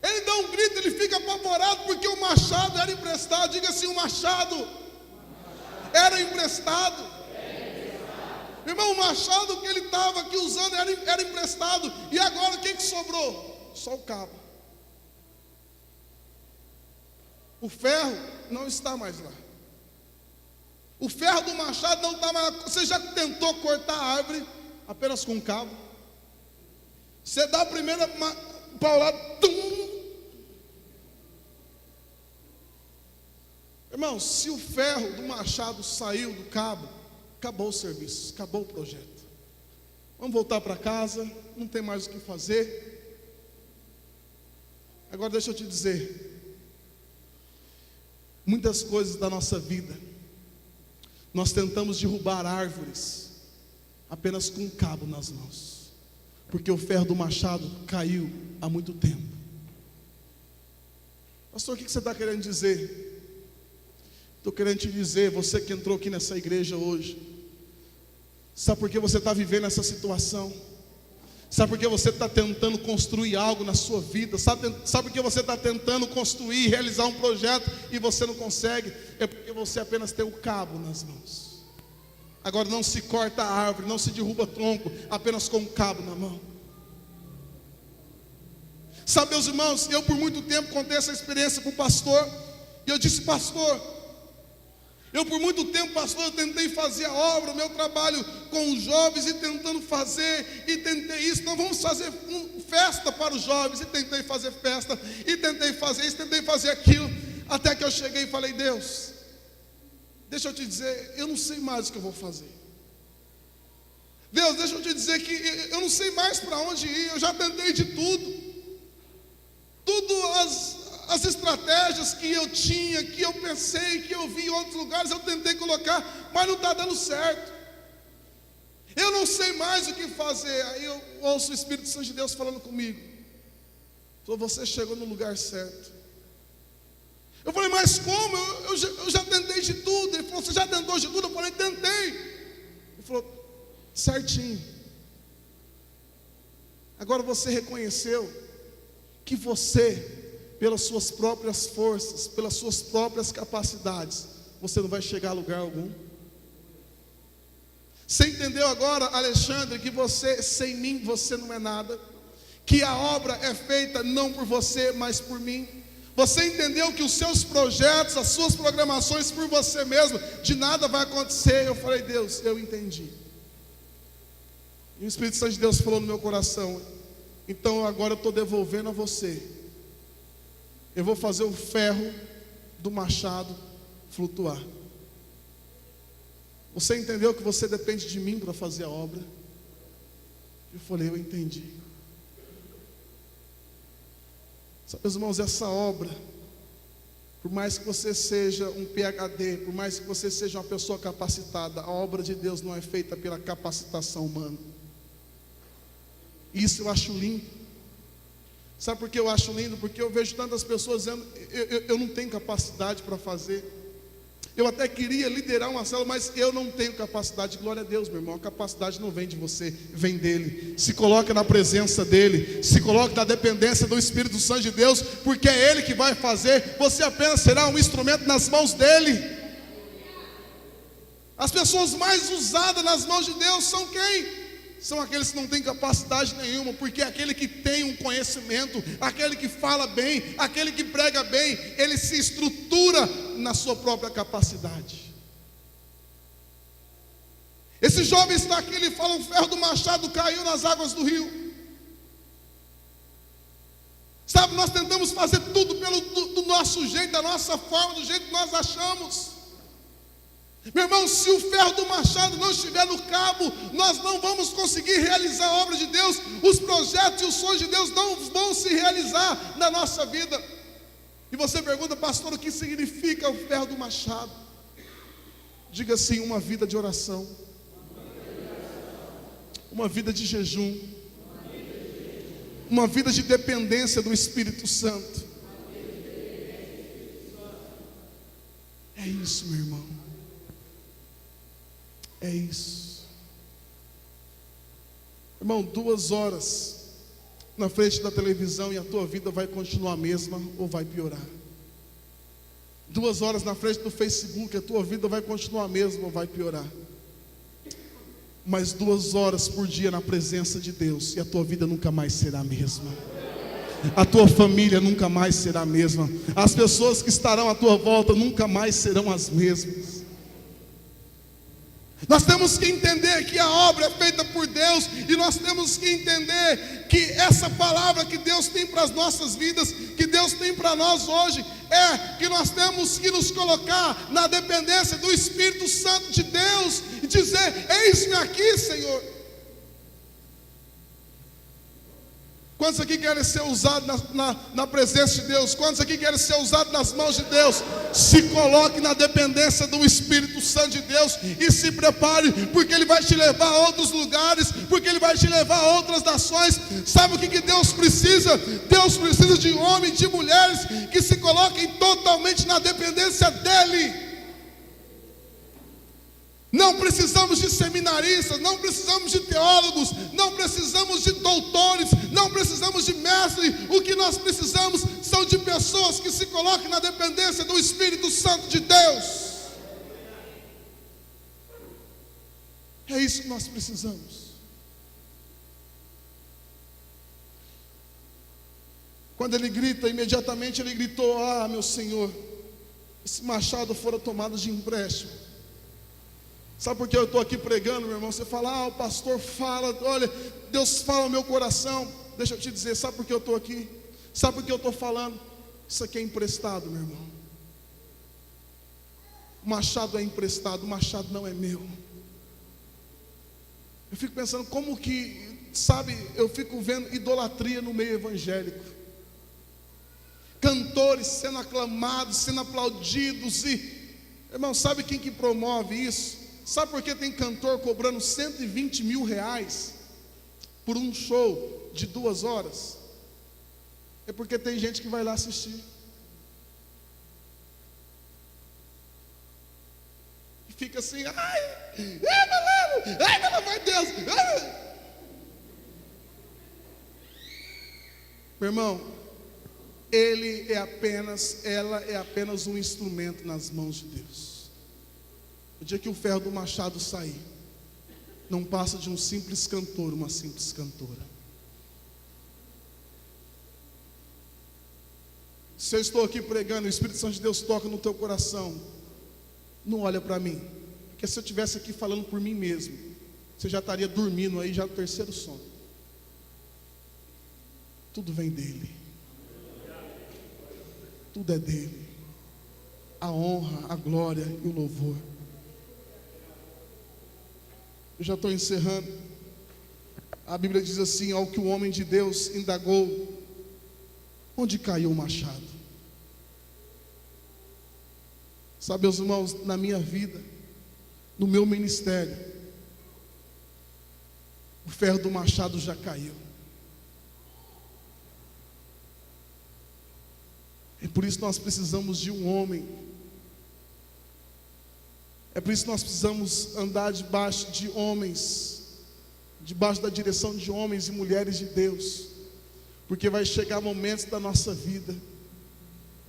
Ele dá um grito, ele fica apavorado, porque o machado era emprestado. Diga assim: o machado era emprestado. Irmão, o machado que ele estava aqui usando era emprestado. E agora o que sobrou? Só o cabo. O ferro não está mais lá. O ferro do machado não está mais lá. Você já tentou cortar a árvore apenas com um cabo? Você dá a primeira paulada, irmão, se o ferro do machado saiu do cabo, acabou o serviço, acabou o projeto. Vamos voltar para casa, não tem mais o que fazer. Agora deixa eu te dizer, muitas coisas da nossa vida, nós tentamos derrubar árvores apenas com um cabo nas mãos, porque o ferro do machado caiu há muito tempo. Pastor, o que você está querendo dizer? Estou querendo te dizer, você que entrou aqui nessa igreja hoje, sabe por que você está vivendo essa situação? Sabe por que você está tentando construir algo na sua vida? Sabe por que você está tentando construir, realizar um projeto e você não consegue? É porque você apenas tem o cabo nas mãos. Agora não se corta a árvore, não se derruba tronco apenas com o cabo na mão. Sabe, meus irmãos, eu por muito tempo contei essa experiência para o pastor, e eu disse: pastor, Eu por muito tempo, pastor, eu tentei fazer a obra, o meu trabalho com os jovens e tentando fazer, e tentei isso, nós vamos fazer festa para os jovens, e tentei fazer festa, e tentei fazer isso, tentei fazer aquilo, até que eu cheguei e falei: Deus, deixa eu te dizer, eu não sei mais o que eu vou fazer. Deus, deixa eu te dizer que eu não sei mais para onde ir, eu já tentei de tudo. As estratégias que eu tinha, que eu pensei, que eu vi em outros lugares, eu tentei colocar, mas não está dando certo. Eu não sei mais o que fazer. Aí eu ouço o Espírito Santo de Deus falando comigo. Falou: você chegou no lugar certo. Eu falei: mas como? Eu já tentei de tudo. Ele falou: você já tentou de tudo? Eu falei: tentei. Ele falou: certinho. Agora você reconheceu que você, pelas suas próprias forças, pelas suas próprias capacidades, você não vai chegar a lugar algum. Você entendeu agora, Alexandre, que você, sem mim, você não é nada, que a obra é feita não por você, mas por mim. Você entendeu que os seus projetos, as suas programações por você mesmo, de nada vai acontecer. Eu falei: Deus, eu entendi. E o Espírito Santo de Deus falou no meu coração: então agora eu estou devolvendo a você. Eu vou fazer o ferro do machado flutuar. Você entendeu que você depende de mim para fazer a obra? Eu falei: eu entendi. Sabe, meus irmãos, essa obra, por mais que você seja um PhD, por mais que você seja uma pessoa capacitada, a obra de Deus não é feita pela capacitação humana. Isso eu acho lindo. Sabe por que eu acho lindo? Porque eu vejo tantas pessoas dizendo: eu não tenho capacidade para fazer. Eu até queria liderar uma célula, mas eu não tenho capacidade. Glória a Deus, meu irmão. A capacidade não vem de você, vem dele. Se coloque na presença dele, se coloque na dependência do Espírito Santo de Deus, porque é ele que vai fazer. Você apenas será um instrumento nas mãos dele. As pessoas mais usadas nas mãos de Deus são quem? São aqueles que não têm capacidade nenhuma, porque aquele que tem um conhecimento, aquele que fala bem, aquele que prega bem, ele se estrutura na sua própria capacidade. Esse jovem está aqui, ele fala: um ferro do machado caiu nas águas do rio. Sabe, nós tentamos fazer tudo do nosso jeito, da nossa forma, do jeito que nós achamos. Meu irmão, se o ferro do machado não estiver no cabo, nós não vamos conseguir realizar a obra de Deus. Os projetos e os sonhos de Deus não vão se realizar na nossa vida. E você pergunta: pastor, o que significa o ferro do machado? Diga assim: uma vida de oração, uma vida de jejum, uma vida de dependência do Espírito Santo. É isso, meu irmão. É isso. Irmão, 2 horas na frente da televisão e a tua vida vai continuar a mesma ou vai piorar? 2 horas na frente do Facebook, a tua vida vai continuar a mesma ou vai piorar? Mas 2 horas por dia na presença de Deus e a tua vida nunca mais será a mesma. A tua família nunca mais será a mesma. As pessoas que estarão à tua volta nunca mais serão as mesmas. Nós temos que entender que a obra é feita por Deus, e nós temos que entender que essa palavra que Deus tem para as nossas vidas, que Deus tem para nós hoje, é que nós temos que nos colocar na dependência do Espírito Santo de Deus e dizer: eis-me aqui, Senhor. Quantos aqui querem ser usados na presença de Deus? Quantos aqui querem ser usados nas mãos de Deus? Se coloque na dependência do Espírito Santo de Deus e se prepare, porque Ele vai te levar a outros lugares, porque Ele vai te levar a outras nações. Sabe o que Deus precisa? Deus precisa de homens e de mulheres que se coloquem totalmente na dependência dEle. Não precisamos de seminaristas, não precisamos de teólogos, não precisamos de doutores, não precisamos de mestres. O que nós precisamos são de pessoas que se coloquem na dependência do Espírito Santo de Deus. É isso que nós precisamos. Quando ele grita, imediatamente ele gritou: ah, meu Senhor, esse machado fora tomado de empréstimo. Sabe por que eu estou aqui pregando, meu irmão? Você fala, o pastor fala, olha, Deus fala no meu coração. Deixa eu te dizer, sabe por que eu estou aqui? Sabe por que eu estou falando? Isso aqui é emprestado, meu irmão. O machado é emprestado, o machado não é meu. Eu fico pensando como que, sabe, eu fico vendo idolatria no meio evangélico. Cantores sendo aclamados, sendo aplaudidos e, irmão, sabe quem que promove isso? Sabe por que tem cantor cobrando 120 mil reais por um show de 2 horas? É porque tem gente que vai lá assistir. E fica assim, ai, pelo amor de Deus. Ai. Meu irmão, ela é apenas um instrumento nas mãos de Deus. O dia que o ferro do machado sair, não passa de um simples cantor, uma simples cantora. Se eu estou aqui pregando, o Espírito Santo de Deus toca no teu coração, não olha para mim, porque se eu estivesse aqui falando por mim mesmo, você já estaria dormindo aí, já no 3º sono. Tudo vem dele, tudo é dele, a honra, a glória e o louvor. Eu já estou encerrando. A Bíblia diz assim: ao que o homem de Deus indagou, onde caiu o machado? Sabe, meus irmãos, na minha vida, no meu ministério, o ferro do machado já caiu. É por isso que nós precisamos de um homem. É por isso que nós precisamos andar debaixo de homens, debaixo da direção de homens e mulheres de Deus, porque vai chegar momentos da nossa vida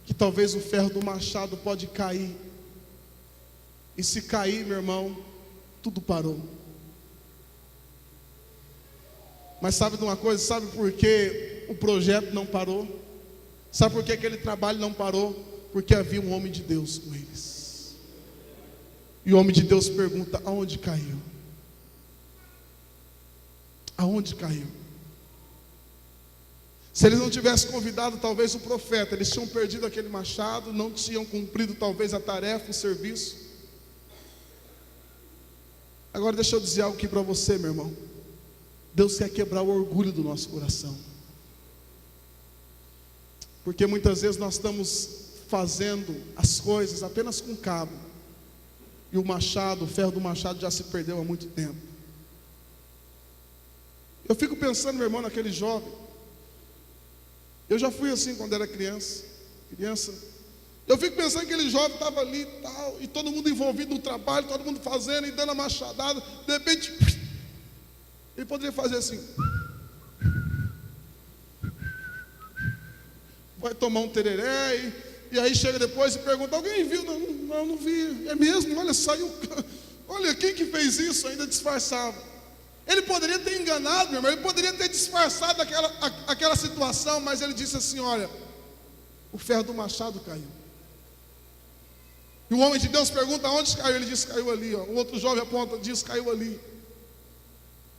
que talvez o ferro do machado pode cair, e se cair, meu irmão, tudo parou. Mas sabe de uma coisa? Sabe por que o projeto não parou? Sabe por que aquele trabalho não parou? Porque havia um homem de Deus com eles. E o homem de Deus pergunta: aonde caiu? Aonde caiu? Se eles não tivessem convidado talvez o profeta, eles tinham perdido aquele machado, não tinham cumprido talvez a tarefa, o serviço. Agora deixa eu dizer algo aqui para você, meu irmão. Deus quer quebrar o orgulho do nosso coração, porque muitas vezes nós estamos fazendo as coisas apenas com cabo, e o machado, o ferro do machado já se perdeu há muito tempo. Eu fico pensando, meu irmão, naquele jovem. Eu já fui assim quando era criança. Eu fico pensando que aquele jovem estava ali e tal, e todo mundo envolvido no trabalho, todo mundo fazendo e dando a machadada. De repente, ele poderia fazer assim. Vai tomar um tereré e aí chega depois e pergunta: alguém viu? Não vi. É mesmo? Olha, saiu. Olha, quem que fez isso? Ainda disfarçava. Ele poderia ter enganado, meu irmão, ele poderia ter disfarçado aquela situação, mas ele disse assim: olha, o ferro do machado caiu. E o homem de Deus pergunta: onde caiu? Ele diz: caiu ali. O outro jovem aponta, diz: caiu ali.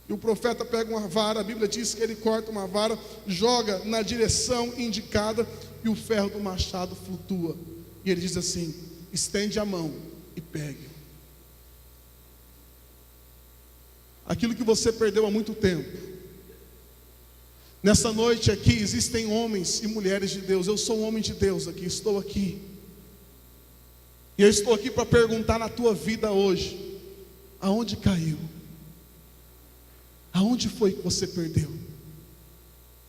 E o profeta pega uma vara, a Bíblia diz que ele corta uma vara, joga na direção indicada, e o ferro do machado flutua. E ele diz assim: estende a mão e pegue. Aquilo que você perdeu há muito tempo. Nessa noite aqui existem homens e mulheres de Deus. Eu sou um homem de Deus aqui, estou aqui. E eu estou aqui para perguntar na tua vida hoje: aonde caiu? Aonde foi que você perdeu?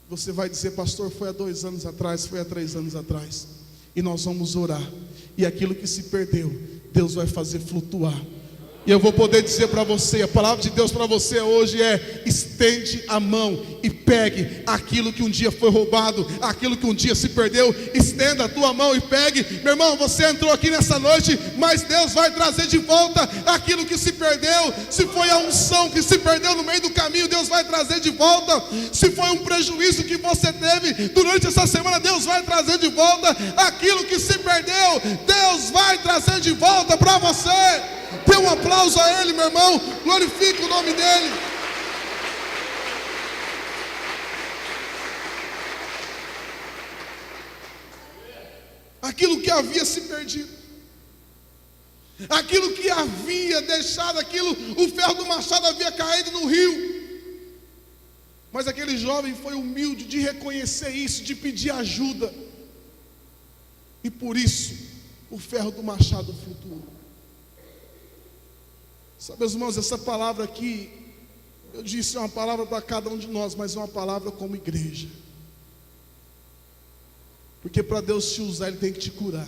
Você vai dizer: pastor, foi há 2 anos atrás, foi há 3 anos atrás. E nós vamos orar, e aquilo que se perdeu, Deus vai fazer flutuar. E eu vou poder dizer para você, a palavra de Deus para você hoje é: estende a mão e pegue aquilo que um dia foi roubado, aquilo que um dia se perdeu. Estenda a tua mão e pegue. Meu irmão, você entrou aqui nessa noite, mas Deus vai trazer de volta aquilo que se perdeu. Se foi a unção que se perdeu no meio do caminho, Deus vai trazer de volta. Se foi um prejuízo que você teve durante essa semana, Deus vai trazer de volta aquilo que se perdeu. Deus vai trazer de volta para você. Dê um aplauso a Ele, meu irmão. Glorifique o nome dEle. Aquilo que havia se perdido, aquilo que havia deixado, o ferro do machado havia caído no rio. Mas aquele jovem foi humilde de reconhecer isso, de pedir ajuda. E por isso, o ferro do machado flutuou. Sabe, meus irmãos, essa palavra aqui, eu disse, é uma palavra para cada um de nós, mas é uma palavra como igreja. Porque para Deus te usar, Ele tem que te curar.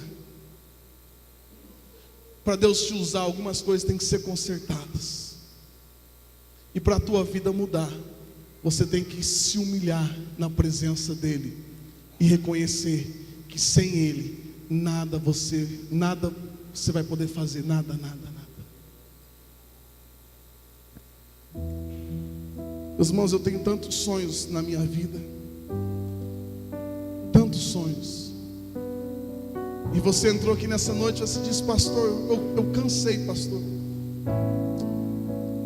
Para Deus te usar, algumas coisas têm que ser consertadas. E para a tua vida mudar, você tem que se humilhar na presença dEle e reconhecer que sem Ele, nada você vai poder fazer, nada. Meus irmãos, eu tenho tantos sonhos na minha vida, tantos sonhos. E você entrou aqui nessa noite e você disse: pastor, eu cansei, pastor.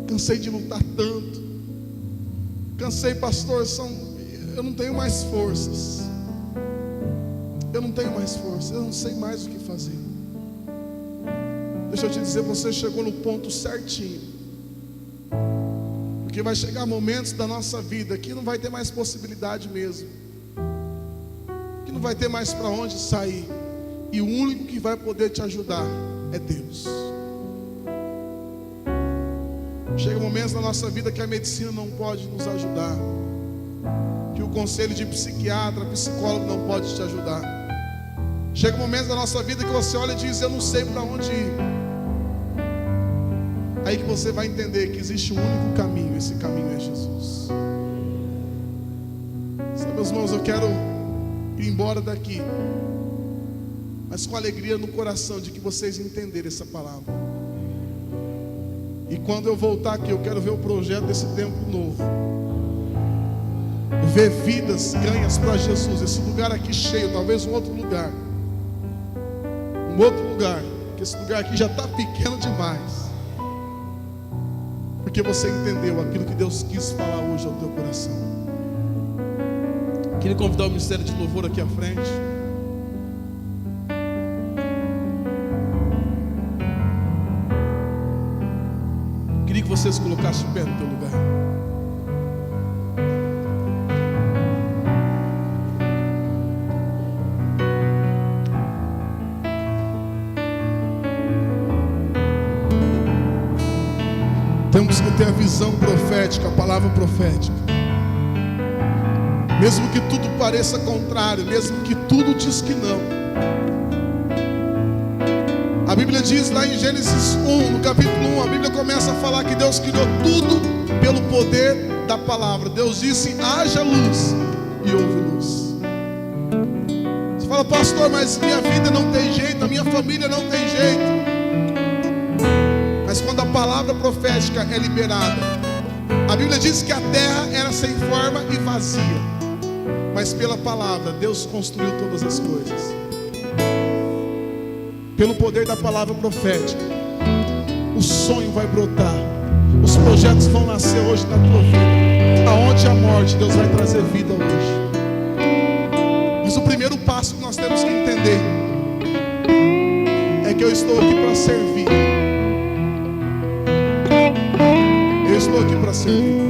Cansei de lutar tanto. Cansei, pastor, eu não tenho mais forças. Eu não tenho mais forças, eu não sei mais o que fazer. Deixa eu te dizer, você chegou no ponto certinho. Porque vai chegar momentos da nossa vida que não vai ter mais possibilidade mesmo, que não vai ter mais para onde sair. E o único que vai poder te ajudar é Deus. Chega momentos na nossa vida que a medicina não pode nos ajudar, que o conselho de psiquiatra, psicólogo não pode te ajudar. Chega momentos da nossa vida que você olha e diz: eu não sei para onde ir. Aí que você vai entender que existe um único caminho. Esse caminho é Jesus. Sabe, meus irmãos, eu quero ir embora daqui, mas com alegria no coração de que vocês entenderem essa palavra. E quando eu voltar aqui, eu quero ver o projeto desse tempo novo, ver vidas ganhas para Jesus. Esse lugar aqui cheio, talvez um outro lugar, que esse lugar aqui já está pequeno demais, porque você entendeu aquilo que Deus quis falar hoje ao teu coração. Queria convidar o ministério de louvor aqui à frente. Queria que vocês colocassem o pé no teu lugar. Temos que ter a visão profética, a palavra profética. Mesmo que tudo pareça contrário, mesmo que tudo diz que não. A Bíblia diz lá em Gênesis 1, no capítulo 1, a Bíblia começa a falar que Deus criou tudo pelo poder da palavra. Deus disse: haja luz, e houve luz. Você fala: pastor, mas minha vida não tem jeito, a minha família não tem jeito. Mas quando a palavra profética é liberada, a Bíblia diz que a terra era sem forma e vazia, mas pela palavra Deus construiu todas as coisas. Pelo poder da palavra profética, o sonho vai brotar, os projetos vão nascer hoje na tua vida. Aonde a morte, Deus vai trazer vida hoje. Mas o primeiro passo que nós temos que entender é que eu estou aqui para servir. Eu estou aqui para servir.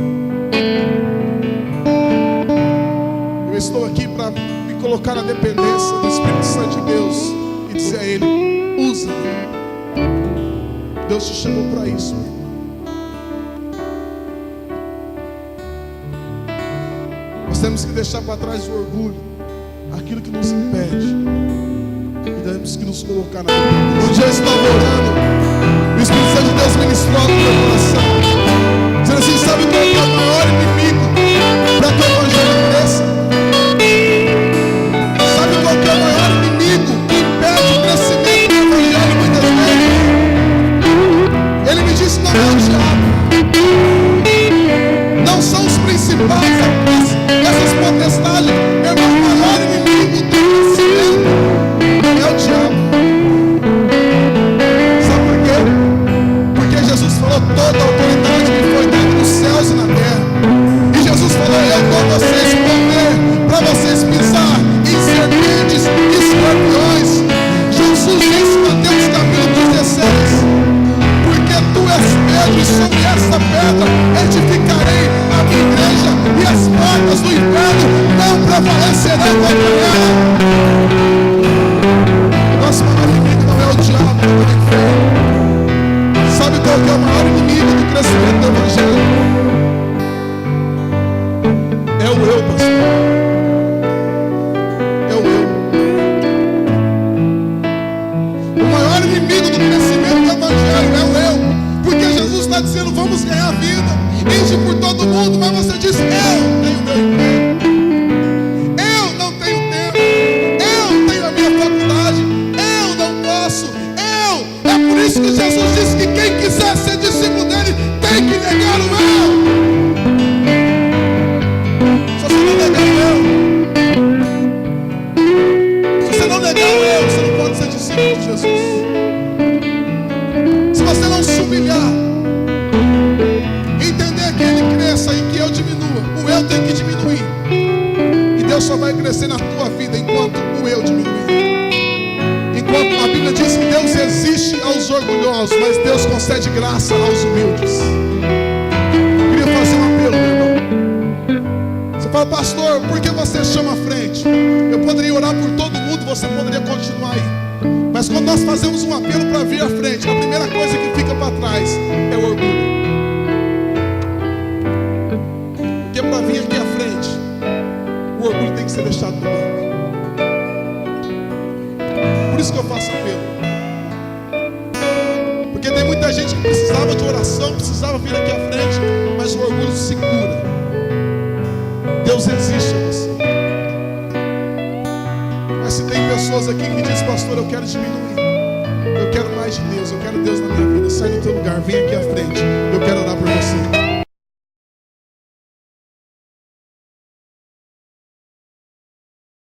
Eu estou aqui para me colocar na dependência do Espírito Santo de Deus e dizer a Ele: usa-me. Deus te chamou para isso. Nós temos que deixar para trás o orgulho, aquilo que nos impede, e temos que nos colocar na dependência. Um dia eu estava orando, Espírito Santo de Deus ministrou no teu coração, dizendo assim: sabe qual é o maior inimigo para que o evangelho cresça? Sabe qual é o maior inimigo que impede o crescimento do evangelho muitas vezes? Ele me disse: não é o diabo, não são os principais, essas potestades. Irmão, o maior inimigo do crescimento é o diabo. Sabe por quê? Porque Jesus falou: toda a autoridade me foi dada nos céus e na terra. E Jesus falou: eu dou a vocês poder para vocês pisar em serpentes e escorpiões. Jesus disse em Mateus capítulo 16: porque tu és Pedro, e sobre esta pedra edificarei a minha igreja, e as portas do inferno não prevalecerão contra ela. O nosso maior inimigo não é o diabo, não é o inferno. Sabe qual que é o maior inimigo do crescimento do evangelho? É o eu, pastor. É o eu. O maior inimigo do crescimento do evangelho é o eu. Porque Jesus está dizendo: vamos ganhar a vida, ide por todo mundo. Mas você diz: eu tenho meu emprego, eu não tenho tempo, eu tenho a minha faculdade, eu não posso, eu. É por isso que Jesus disse que quem quiser ser discípulo dele tem que negar o eu. Se você não negar o eu, se você não negar o eu, você não pode ser discípulo de Jesus. Se você não se humilhar, entender que ele cresça e que eu diminua, o eu tem que diminuir. E Deus só vai crescer na tua vida enquanto o eu diminuir. Enquanto a Bíblia diz que Deus resiste aos orgulhosos, mas Deus concede graça aos humildes. Eu queria fazer um apelo, meu irmão. Você fala: pastor, por que você chama à frente? Eu poderia orar por todo mundo, você poderia continuar aí. Mas quando nós fazemos um apelo para vir à frente, a primeira coisa que fica para trás é o orgulho. Porque para vir aqui à frente, o orgulho tem que ser deixado no banco. Por isso que eu faço apelo. Porque tem muita gente que precisava de oração, precisava vir aqui à frente, mas o orgulho segura. Deus resiste a você. Mas se tem pessoas aqui que dizem: pastor, eu quero diminuir, eu quero mais de Deus, eu quero Deus na minha vida, sai do teu lugar, vem aqui à frente.